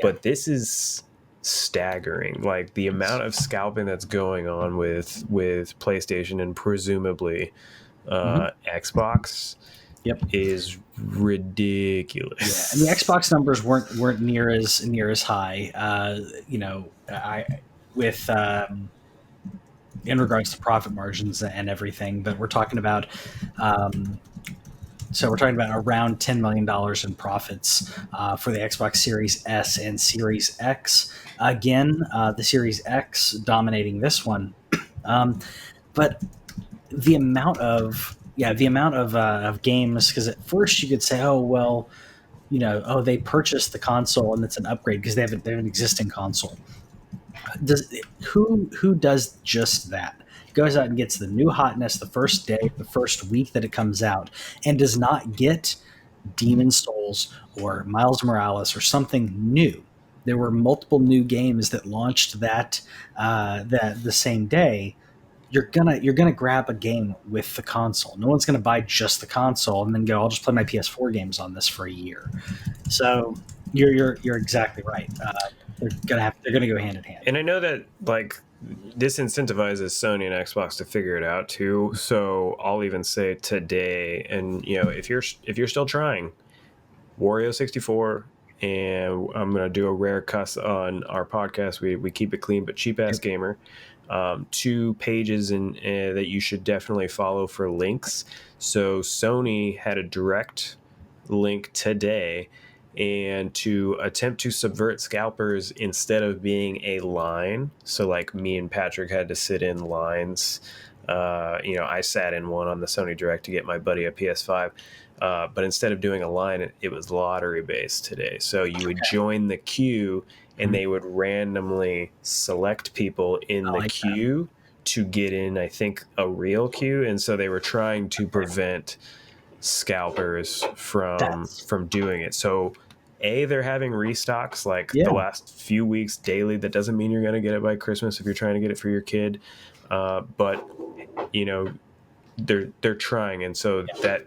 but this is staggering. Like the amount of scalping that's going on with PlayStation and presumably Xbox is ridiculous. And the Xbox numbers weren't near as high. In regards to profit margins and everything, but we're talking about around $10 million in profits for the Xbox Series S and Series X. Again, the Series X dominating this one, but the amount of games. Because at first you could say, oh well, they purchased the console and it's an upgrade because they have an existing console. Who does just that? Goes out and gets the new hotness the first day, the first week that it comes out, and does not get Demon's Souls or Miles Morales or something new. There were multiple new games that launched that the same day. You're gonna grab a game with the console. No one's gonna buy just the console and then go, I'll just play my PS4 games on this for a year. So you're exactly right. They're gonna go hand in hand. And I know that like this incentivizes Sony and Xbox to figure it out too. So I'll even say today, and if you're still trying, Wario 64, and I'm gonna do a rare cuss on our podcast. We keep it clean, but cheap ass gamer. 2 pages that you should definitely follow for links. So Sony had a direct link today, and to attempt to subvert scalpers instead of being a line. So like me and Patrick had to sit in lines. I sat in one on the Sony Direct to get my buddy a PS5. But instead of doing a line, it was lottery based today. So you would join the queue and they would randomly select people in the queue to get in, I think, a real queue. And so they were trying to prevent scalpers from doing it. So they're having restocks like the last few weeks daily. That doesn't mean you're going to get it by Christmas if you're trying to get it for your kid. But they're trying. And so that,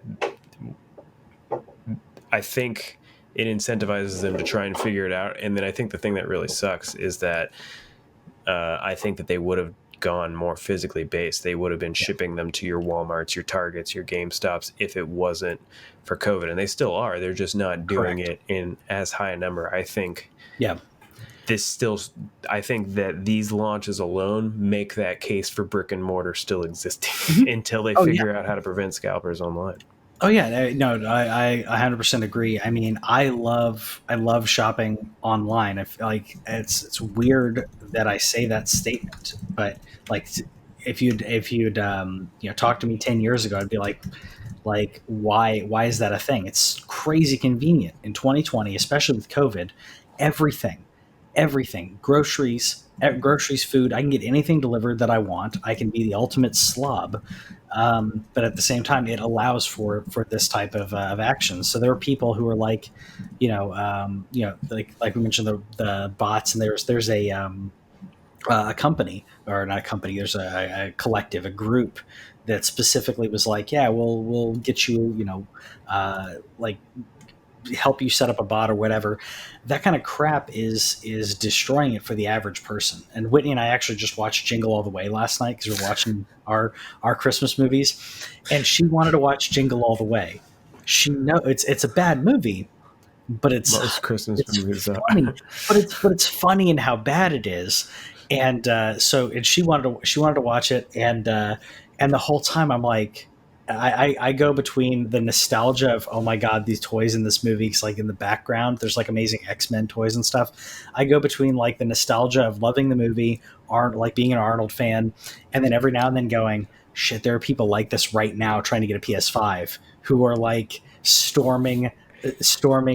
I think it incentivizes them to try and figure it out. And then I think the thing that really sucks is that I think that they would have gone more physically based. They would have been shipping them to your Walmarts, your Targets, your GameStops if it wasn't for COVID. And they still are. They're just not doing it in as high a number. I think I think that these launches alone make that case for brick and mortar still existing until they figure out how to prevent scalpers online. Oh yeah, no, I 100% agree. I mean, I love shopping online. I feel like it's weird that I say that statement, but like if you'd talk to me 10 years ago, I'd be like why is that a thing? It's crazy convenient in 2020, especially with COVID. Everything, groceries, food. I can get anything delivered that I want. I can be the ultimate slob. But at the same time, it allows for this type of action. So there are people who are like, like we mentioned the bots, and there's a company, or not a company. There's a collective, a group that specifically was like, yeah, we'll get you, help you set up a bot or whatever. That kind of crap is destroying it for the average person. And Whitney and I actually just watched Jingle All the Way last night because we're watching our Christmas movies, and she wanted to watch Jingle All the Way. She it's a bad movie, but most Christmas movies funny. but it's funny in how bad it is. And she wanted to watch it, and the whole time I'm like, I go between the nostalgia of, oh my God, these toys in this movie, because like in the background, there's like amazing X-Men toys and stuff. I go between like the nostalgia of loving the movie, like being an Arnold fan, and then every now and then going, shit, there are people like this right now trying to get a PS5 who are like storming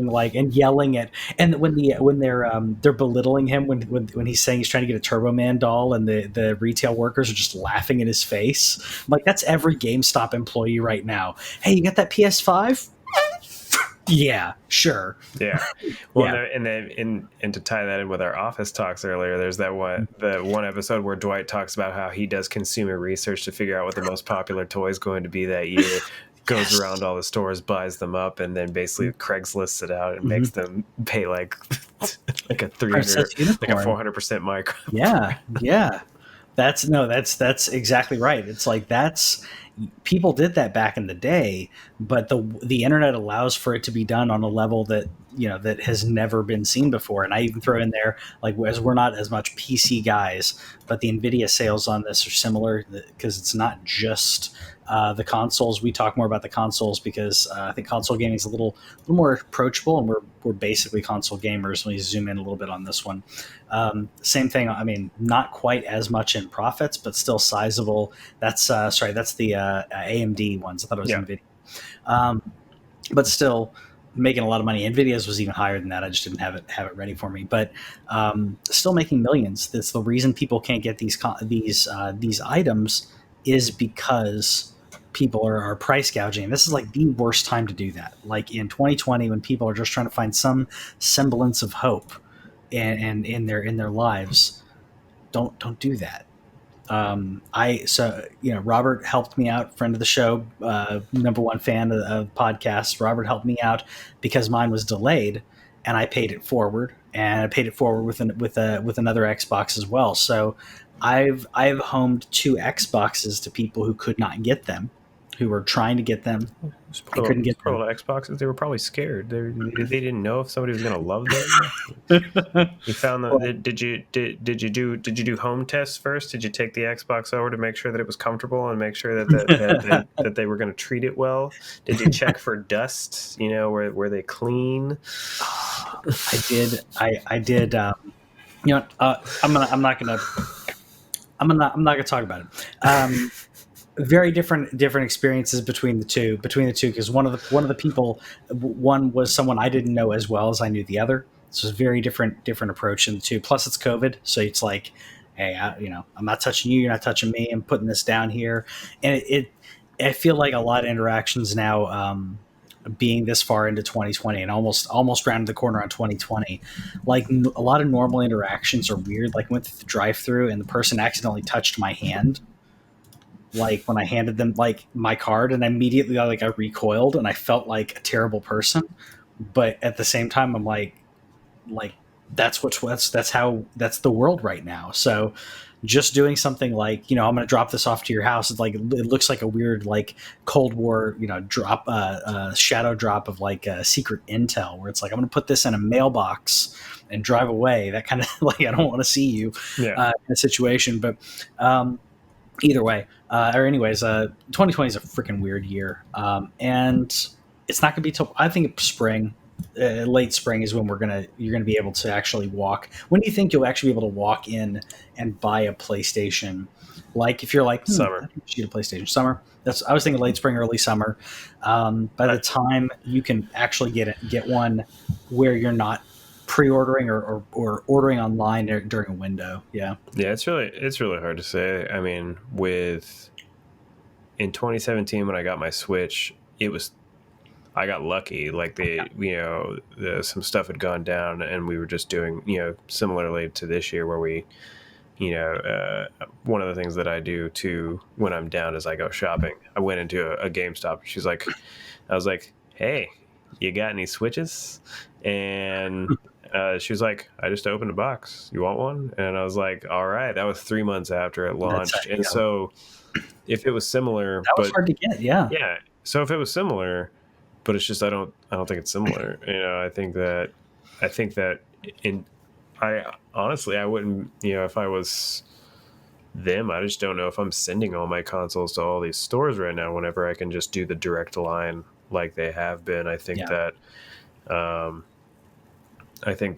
like and yelling at, and when they're belittling him when he's saying he's trying to get a Turbo Man doll, and the retail workers are just laughing in his face. I'm like, that's every GameStop employee right now. Hey, you got that PS5? Yeah, sure. Yeah. Well, Yeah. and to tie that in with our office talks earlier, there's the one episode where Dwight talks about how he does consumer research to figure out what the most popular toy is going to be that year. Goes around all the stores, buys them up, and then basically Craigslists it out and makes them pay like a 300, like a 400% micro. Yeah. That's exactly right. It's like people did that back in the day, but the internet allows for it to be done on a level that that has never been seen before. And I even throw in there, like, as we're not as much PC guys, but the Nvidia sales on this are similar because it's not just the consoles. We talk more about the consoles because I think console gaming is a little more approachable, and we're basically console gamers when we zoom in a little bit on this one. Same thing. I mean, not quite as much in profits, but still sizable. That's that's the AMD ones. I thought it was Nvidia, but still making a lot of money. Nvidia's was even higher than that. I just didn't have it ready for me, but still making millions. That's the reason people can't get these items, is because people are price gouging. This is like the worst time to do that. Like in 2020, when people are just trying to find some semblance of hope and in their lives, don't do that. Robert helped me out, friend of the show, number one fan of podcasts. Robert helped me out because mine was delayed, and I paid it forward, and I paid it forward with another Xbox as well. So I've homed 2 Xboxes to people who could not get them, who were trying to get them. I couldn't get them. Xboxes. They were probably scared. They didn't know if somebody was going to love them. You found them. Well, did you do home tests first? Did you take the Xbox over to make sure that it was comfortable and make sure that they were going to treat it well? Did you check for dust? Were they clean? I did. I did. I'm not gonna talk about it. Very different experiences between the two, because one of the people, one was someone I didn't know as well as I knew the other. So it's a very different approach in the two. Plus it's COVID, so it's like, hey, I'm not touching you, you're not touching me. I'm putting this down here, and I feel like a lot of interactions now, being this far into 2020 and almost rounded the corner on 2020, like a lot of normal interactions are weird. Like, went through the drive-through and the person accidentally touched my hand, like when I handed them like my card, and immediately I recoiled and I felt like a terrible person. But at the same time, I'm like that's the world right now. So just doing something like, I'm going to drop this off to your house. It's like, it looks like a weird, like Cold War, drop, shadow drop of like secret intel, where it's like, I'm going to put this in a mailbox and drive away. That kind of like, I don't want to see you in a situation, but, either way, 2020 is a freaking weird year. And it's not going to be till, I think, spring, late spring is when you're going to be able to actually walk. When do you think you'll actually be able to walk in and buy a PlayStation? Like, if you're like, summer, I think you should get a PlayStation. Summer. I was thinking late spring, early summer. By the time you can actually get one where you're not pre-ordering or ordering online during a window. Yeah, it's really hard to say. I mean, in 2017 when I got my Switch, I got lucky. Like, some stuff had gone down, and we were just doing, similarly to this year, where we, one of the things that I do too when I'm down is I go shopping. I went into a GameStop. I was like, hey, you got any Switches? And she was like, I just opened a box. You want one? And I was like, all right. That was 3 months after it launched. And so if it was similar, that was hard to get. Yeah. Yeah. So if it was similar, but it's just, I don't think it's similar. I think that I honestly, I wouldn't, if I was them, I just don't know if I'm sending all my consoles to all these stores right now, whenever I can just do the direct line like they have been. I think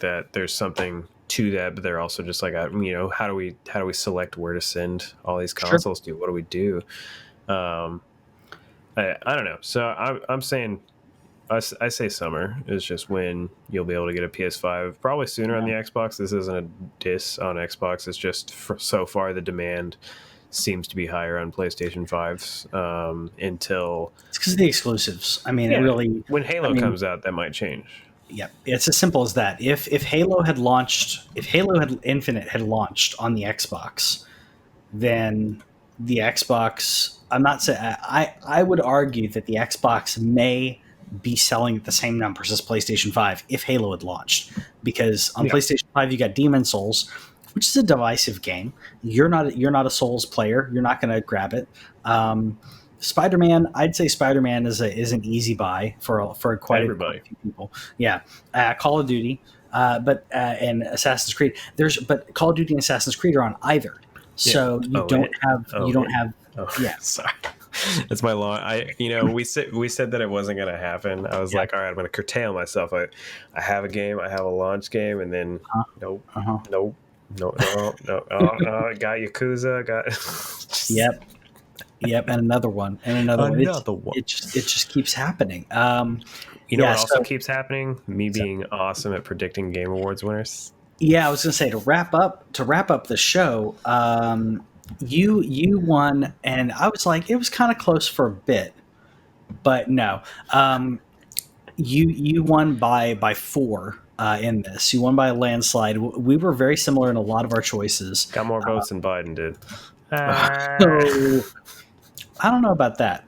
that there's something to that, but they're also just like, how do we select where to send all these consoles to? What do we do? I don't know. So I'm saying, I say summer is just when you'll be able to get a PS5. Probably sooner on the Xbox. This isn't a diss on Xbox. It's just so far the demand seems to be higher on PlayStation 5s until It's because of the exclusives. I mean, yeah, it really. when Halo I mean, comes out, that might change. yeah, it's as simple as that. If Halo had launched, if Halo had Infinite had launched on the Xbox, then the Xbox. I'm not saying. I would argue that the Xbox may be selling at the same numbers as PlayStation 5 if Halo had launched, because on PlayStation 5 you got Demon Souls, which is a divisive game. You're not a Souls player. You're not going to grab it. Spider-Man, I'd say Spider-Man is an easy buy for quite a few people. Yeah, Call of Duty, and Assassin's Creed. But Call of Duty and Assassin's Creed are on either, so you don't have. Yeah, sorry. That's my long. We said that it wasn't going to happen. I was like, all right, I'm going to curtail myself. I have a game, I have a launch game, and then nope. No. Got Yakuza. Yep, and another one, It just keeps happening. What also keeps happening? Me being awesome at predicting Game Awards winners. Yeah, I was going to say to wrap up the show. You won, and I was like, it was kind of close for a bit, but no. You won by 4 in this. You won by a landslide. We were very similar in a lot of our choices. Got more votes than Biden did. I don't know about that.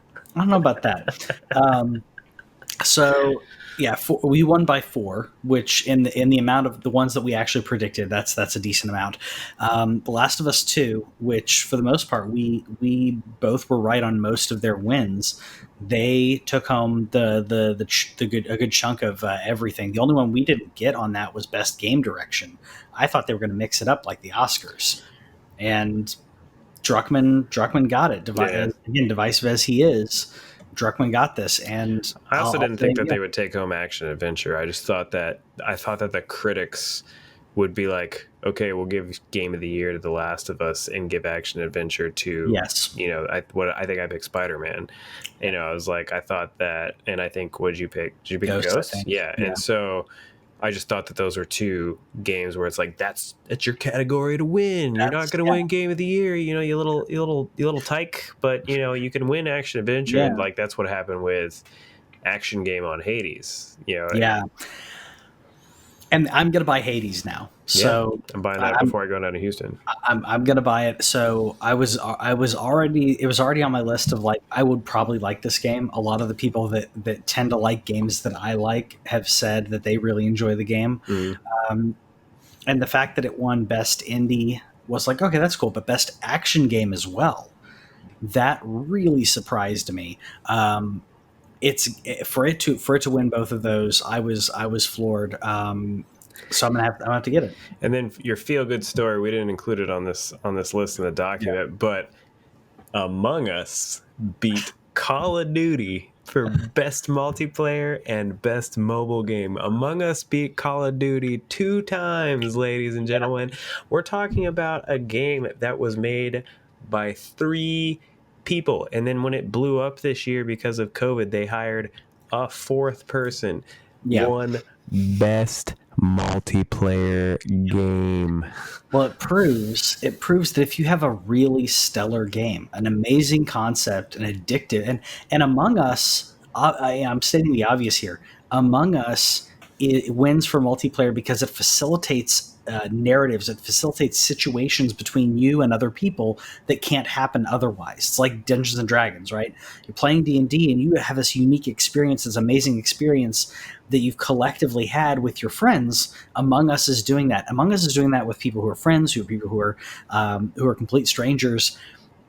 So yeah, we won by 4, which in the amount of the ones that we actually predicted, that's a decent amount. The Last of Us 2, which for the most part we both were right on most of their wins. They took home a good chunk of everything. The only one we didn't get on that was Best Game Direction. I thought they were going to mix it up like the Oscars, and Druckmann got it. Again, divisive as he is, Druckmann got this. And I also didn't think that they would take home action adventure. I thought that the critics would be like, okay, we'll give Game of the Year to The Last of Us and give action adventure to I think I picked Spider-Man. I was like, I thought that, and I think, what did you pick? Did you pick Ghost? Yeah, and so I just thought that those were 2 games where it's like, that's your category to win. You're not going to win Game of the Year, you little tyke, but you can win action adventure. Yeah. And like, that's what happened with action game on Hades. Yeah. And I'm going to buy Hades now. So I'm buying that before I go down to Houston. I'm going to buy it. So it was already on my list of like, I would probably like this game. A lot of the people that tend to like games that I like have said that they really enjoy the game. Mm. And the fact that it won Best Indie was like, okay, that's cool. But Best Action Game as well. That really surprised me. It's for it to win both of those. I was floored. So I'm gonna have to get it. And then your feel good story, we didn't include it on this list in the document, but Among Us beat Call of Duty for best multiplayer and best mobile game. Among Us beat Call of Duty 2 times, ladies and gentlemen. We're talking about a game that was made by 3 people, and then when it blew up this year because of COVID, they hired a 4th person. One best multiplayer game. Well, it proves that if you have a really stellar game, an amazing concept, an addictive, and Among Us, I'm stating the obvious here. Among Us, it wins for multiplayer because it facilitates narratives. It facilitates situations between you and other people that can't happen otherwise. It's like Dungeons and Dragons, right? You're playing D&D and you have this unique experience, this amazing experience that you've collectively had with your friends. Among Us is doing that. Among Us is doing that with people who are friends, people who are complete strangers,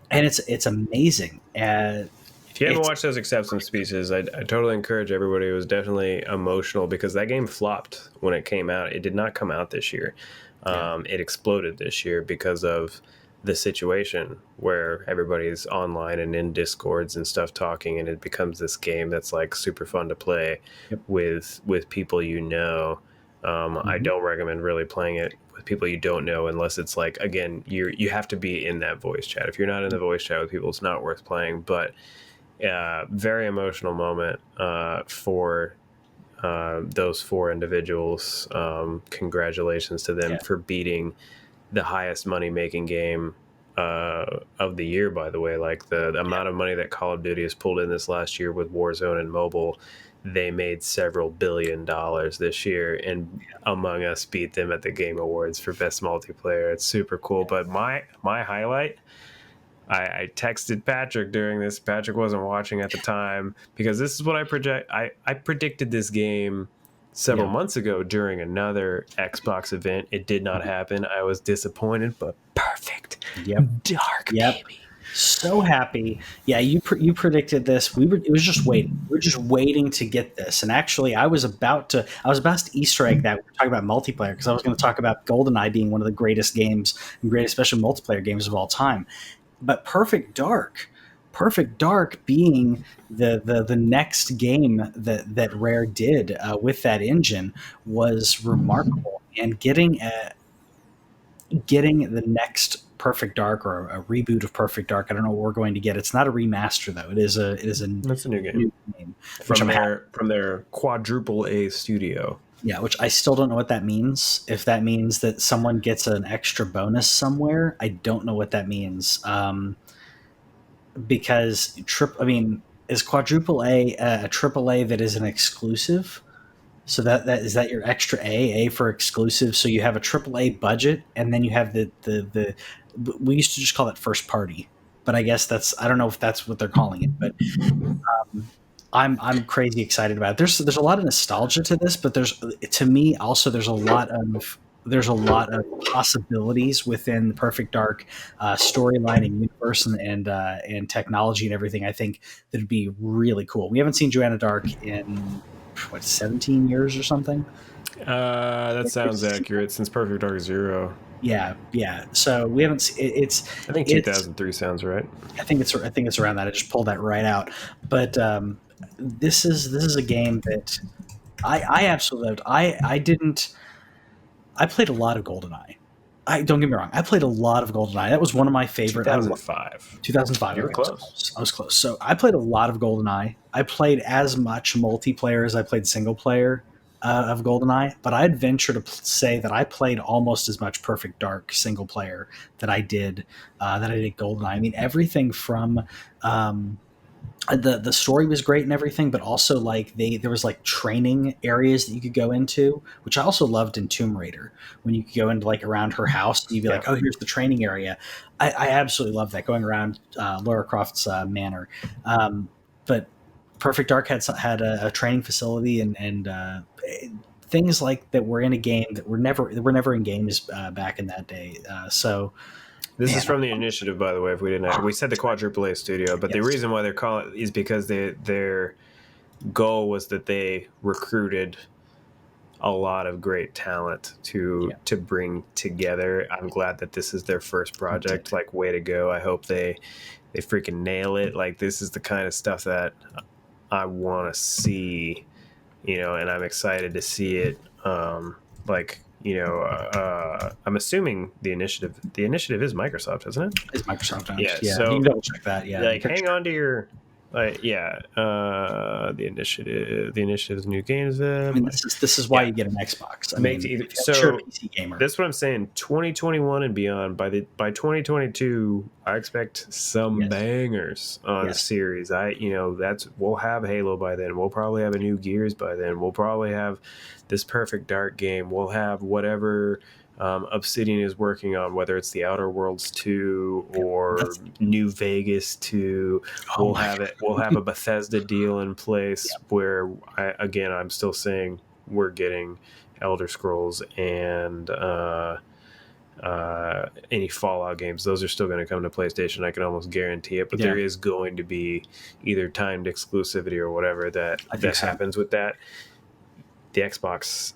and it's amazing. If you haven't watched those Acceptance Speeches, I totally encourage everybody. It was definitely emotional because that game flopped when it came out. It did not come out this year. It exploded this year because of the situation where everybody's online and in Discords and stuff talking, and it becomes this game that's like super fun to play with people. I don't recommend really playing it with people you don't know unless it's like, again, you have to be in that voice chat. If you're not in the voice chat with people, it's not worth playing. But very emotional moment for those 4 individuals. Congratulations to them for beating the highest money making game of the year, by the way. Like the amount of money that Call of Duty has pulled in this last year with Warzone and mobile, they made several $billions this year, and Among Us beat them at the Game Awards for best multiplayer. It's super cool. But my highlight, I texted Patrick during this. Patrick wasn't watching at the time, because this is what I project. I predicted this game several months ago during another Xbox event. It did not happen. I was disappointed, but perfect. Dark, baby. So happy. Yeah, you predicted this. It was just waiting. We were just waiting to get this. And actually, I was about to Easter egg that we were talking about multiplayer, because I was going to talk about GoldenEye being one of the greatest games and greatest special multiplayer games of all time. But Perfect Dark being the next game that Rare did with that engine was remarkable. And getting the next Perfect Dark, or a reboot of Perfect Dark, I don't know what we're going to get. It's not a remaster though. That's a new game from their quadruple A studio. Yeah, which I still don't know what that means. If that means that someone gets an extra bonus somewhere, I don't know what that means. Because is quadruple A triple A that is an exclusive? So that is that your extra A for exclusive. So you have a triple A budget, and then you have the we used to just call it first party, but I guess I don't know if that's what they're calling it, but I'm crazy excited about it. There's a lot of nostalgia to this, but there's a lot of possibilities within the Perfect Dark storyline and universe and technology and everything. I think that'd be really cool. We haven't seen Joanna Dark in 17 years or something. That sounds accurate, since Perfect Dark Zero. Yeah. So we haven't. It's. I think 2003 sounds right. I think it's around that. I just pulled that right out. But this is a game that I absolutely loved. I played a lot of GoldenEye. Don't get me wrong. I played a lot of GoldenEye. That was one of my favorite. 2005. 2005. You were close. I was close. So I played a lot of GoldenEye. I played as much multiplayer as I played single player of GoldenEye, but I'd venture to say that I played almost as much Perfect Dark single player that I did GoldenEye. I mean, everything from the story was great and everything, but also like there was like training areas that you could go into, which I also loved in Tomb Raider, when you could go into like around her house and you'd be like, oh, here's the training area. I absolutely love that, going around Lara Croft's manor. But Perfect Dark had a training facility and things like that were in a game that were never in games back in that day. This is from the Initiative, by the way. If we didn't have, we said the quadruple A studio, but the reason why they're calling it is because their goal was that they recruited a lot of great talent to bring together. I'm glad that this is their first project. Like, way to go! I hope they freaking nail it. Like, this is the kind of stuff that I want to see, and I'm excited to see it. I'm assuming the initiative is Microsoft, isn't it? It's Microsoft. Yeah. So you can double check that. Yeah. Like, hang on to your. The initiative's new games. I mean, this is why you get an Xbox. PC gamer. That's what I'm saying. 2021 and beyond. By 2022, I expect some bangers on the series. We'll have Halo by then. We'll probably have a new Gears by then. We'll probably have this Perfect Dark game. We'll have whatever Obsidian is working on, whether it's the Outer Worlds 2 or New Vegas 2. We'll have a Bethesda deal in place where I'm still saying we're getting Elder Scrolls and any Fallout games. Those are still going to come to PlayStation. I can almost guarantee it. But there is going to be either timed exclusivity or whatever that happens with that. The Xbox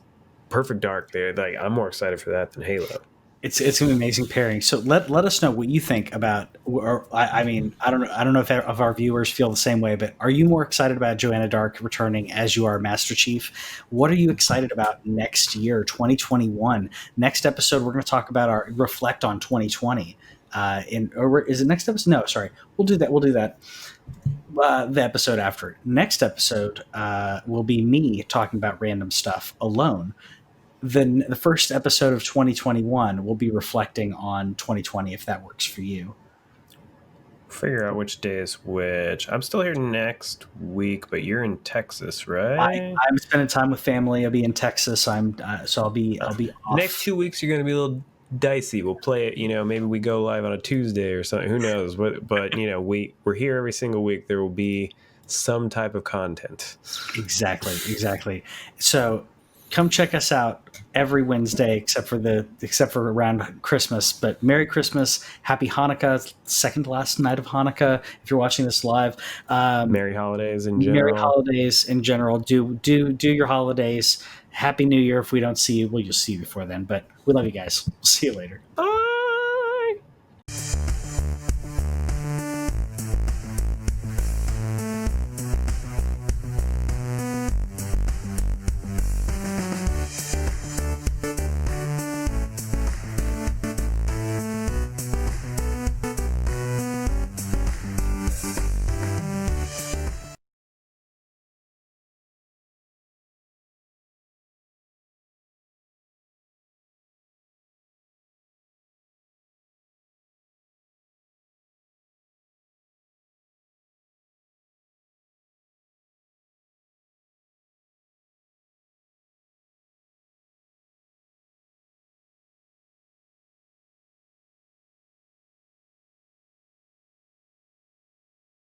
Perfect Dark, I'm more excited for that than Halo. It's gonna be an amazing pairing. So let us know what you think about. I don't know if our viewers feel the same way, but are you more excited about Joanna Dark returning as you are Master Chief? What are you excited about next year, 2021? Next episode, we're going to talk about reflect on 2020. Is it next episode? No, sorry, we'll do that. The episode after it. Next episode will be me talking about random stuff alone. the first episode of 2021 will be reflecting on 2020, if that works for you. Figure out which day is which. I'm still here next week, but you're in Texas, right? I'm spending time with family. I'll be in Texas. So I'll be off. The next 2 weeks you're going to be a little dicey. We'll play it, maybe we go live on a Tuesday or something. Who knows? But we're here every single week. There will be some type of content. Exactly. So come check us out every Wednesday, except for around Christmas. But Merry Christmas, Happy Hanukkah, second to last night of Hanukkah. If you're watching this live, Merry holidays in general. Merry holidays in general. Do your holidays. Happy New Year. If we don't see you, well, you'll see you before then. But we love you guys. We'll see you later.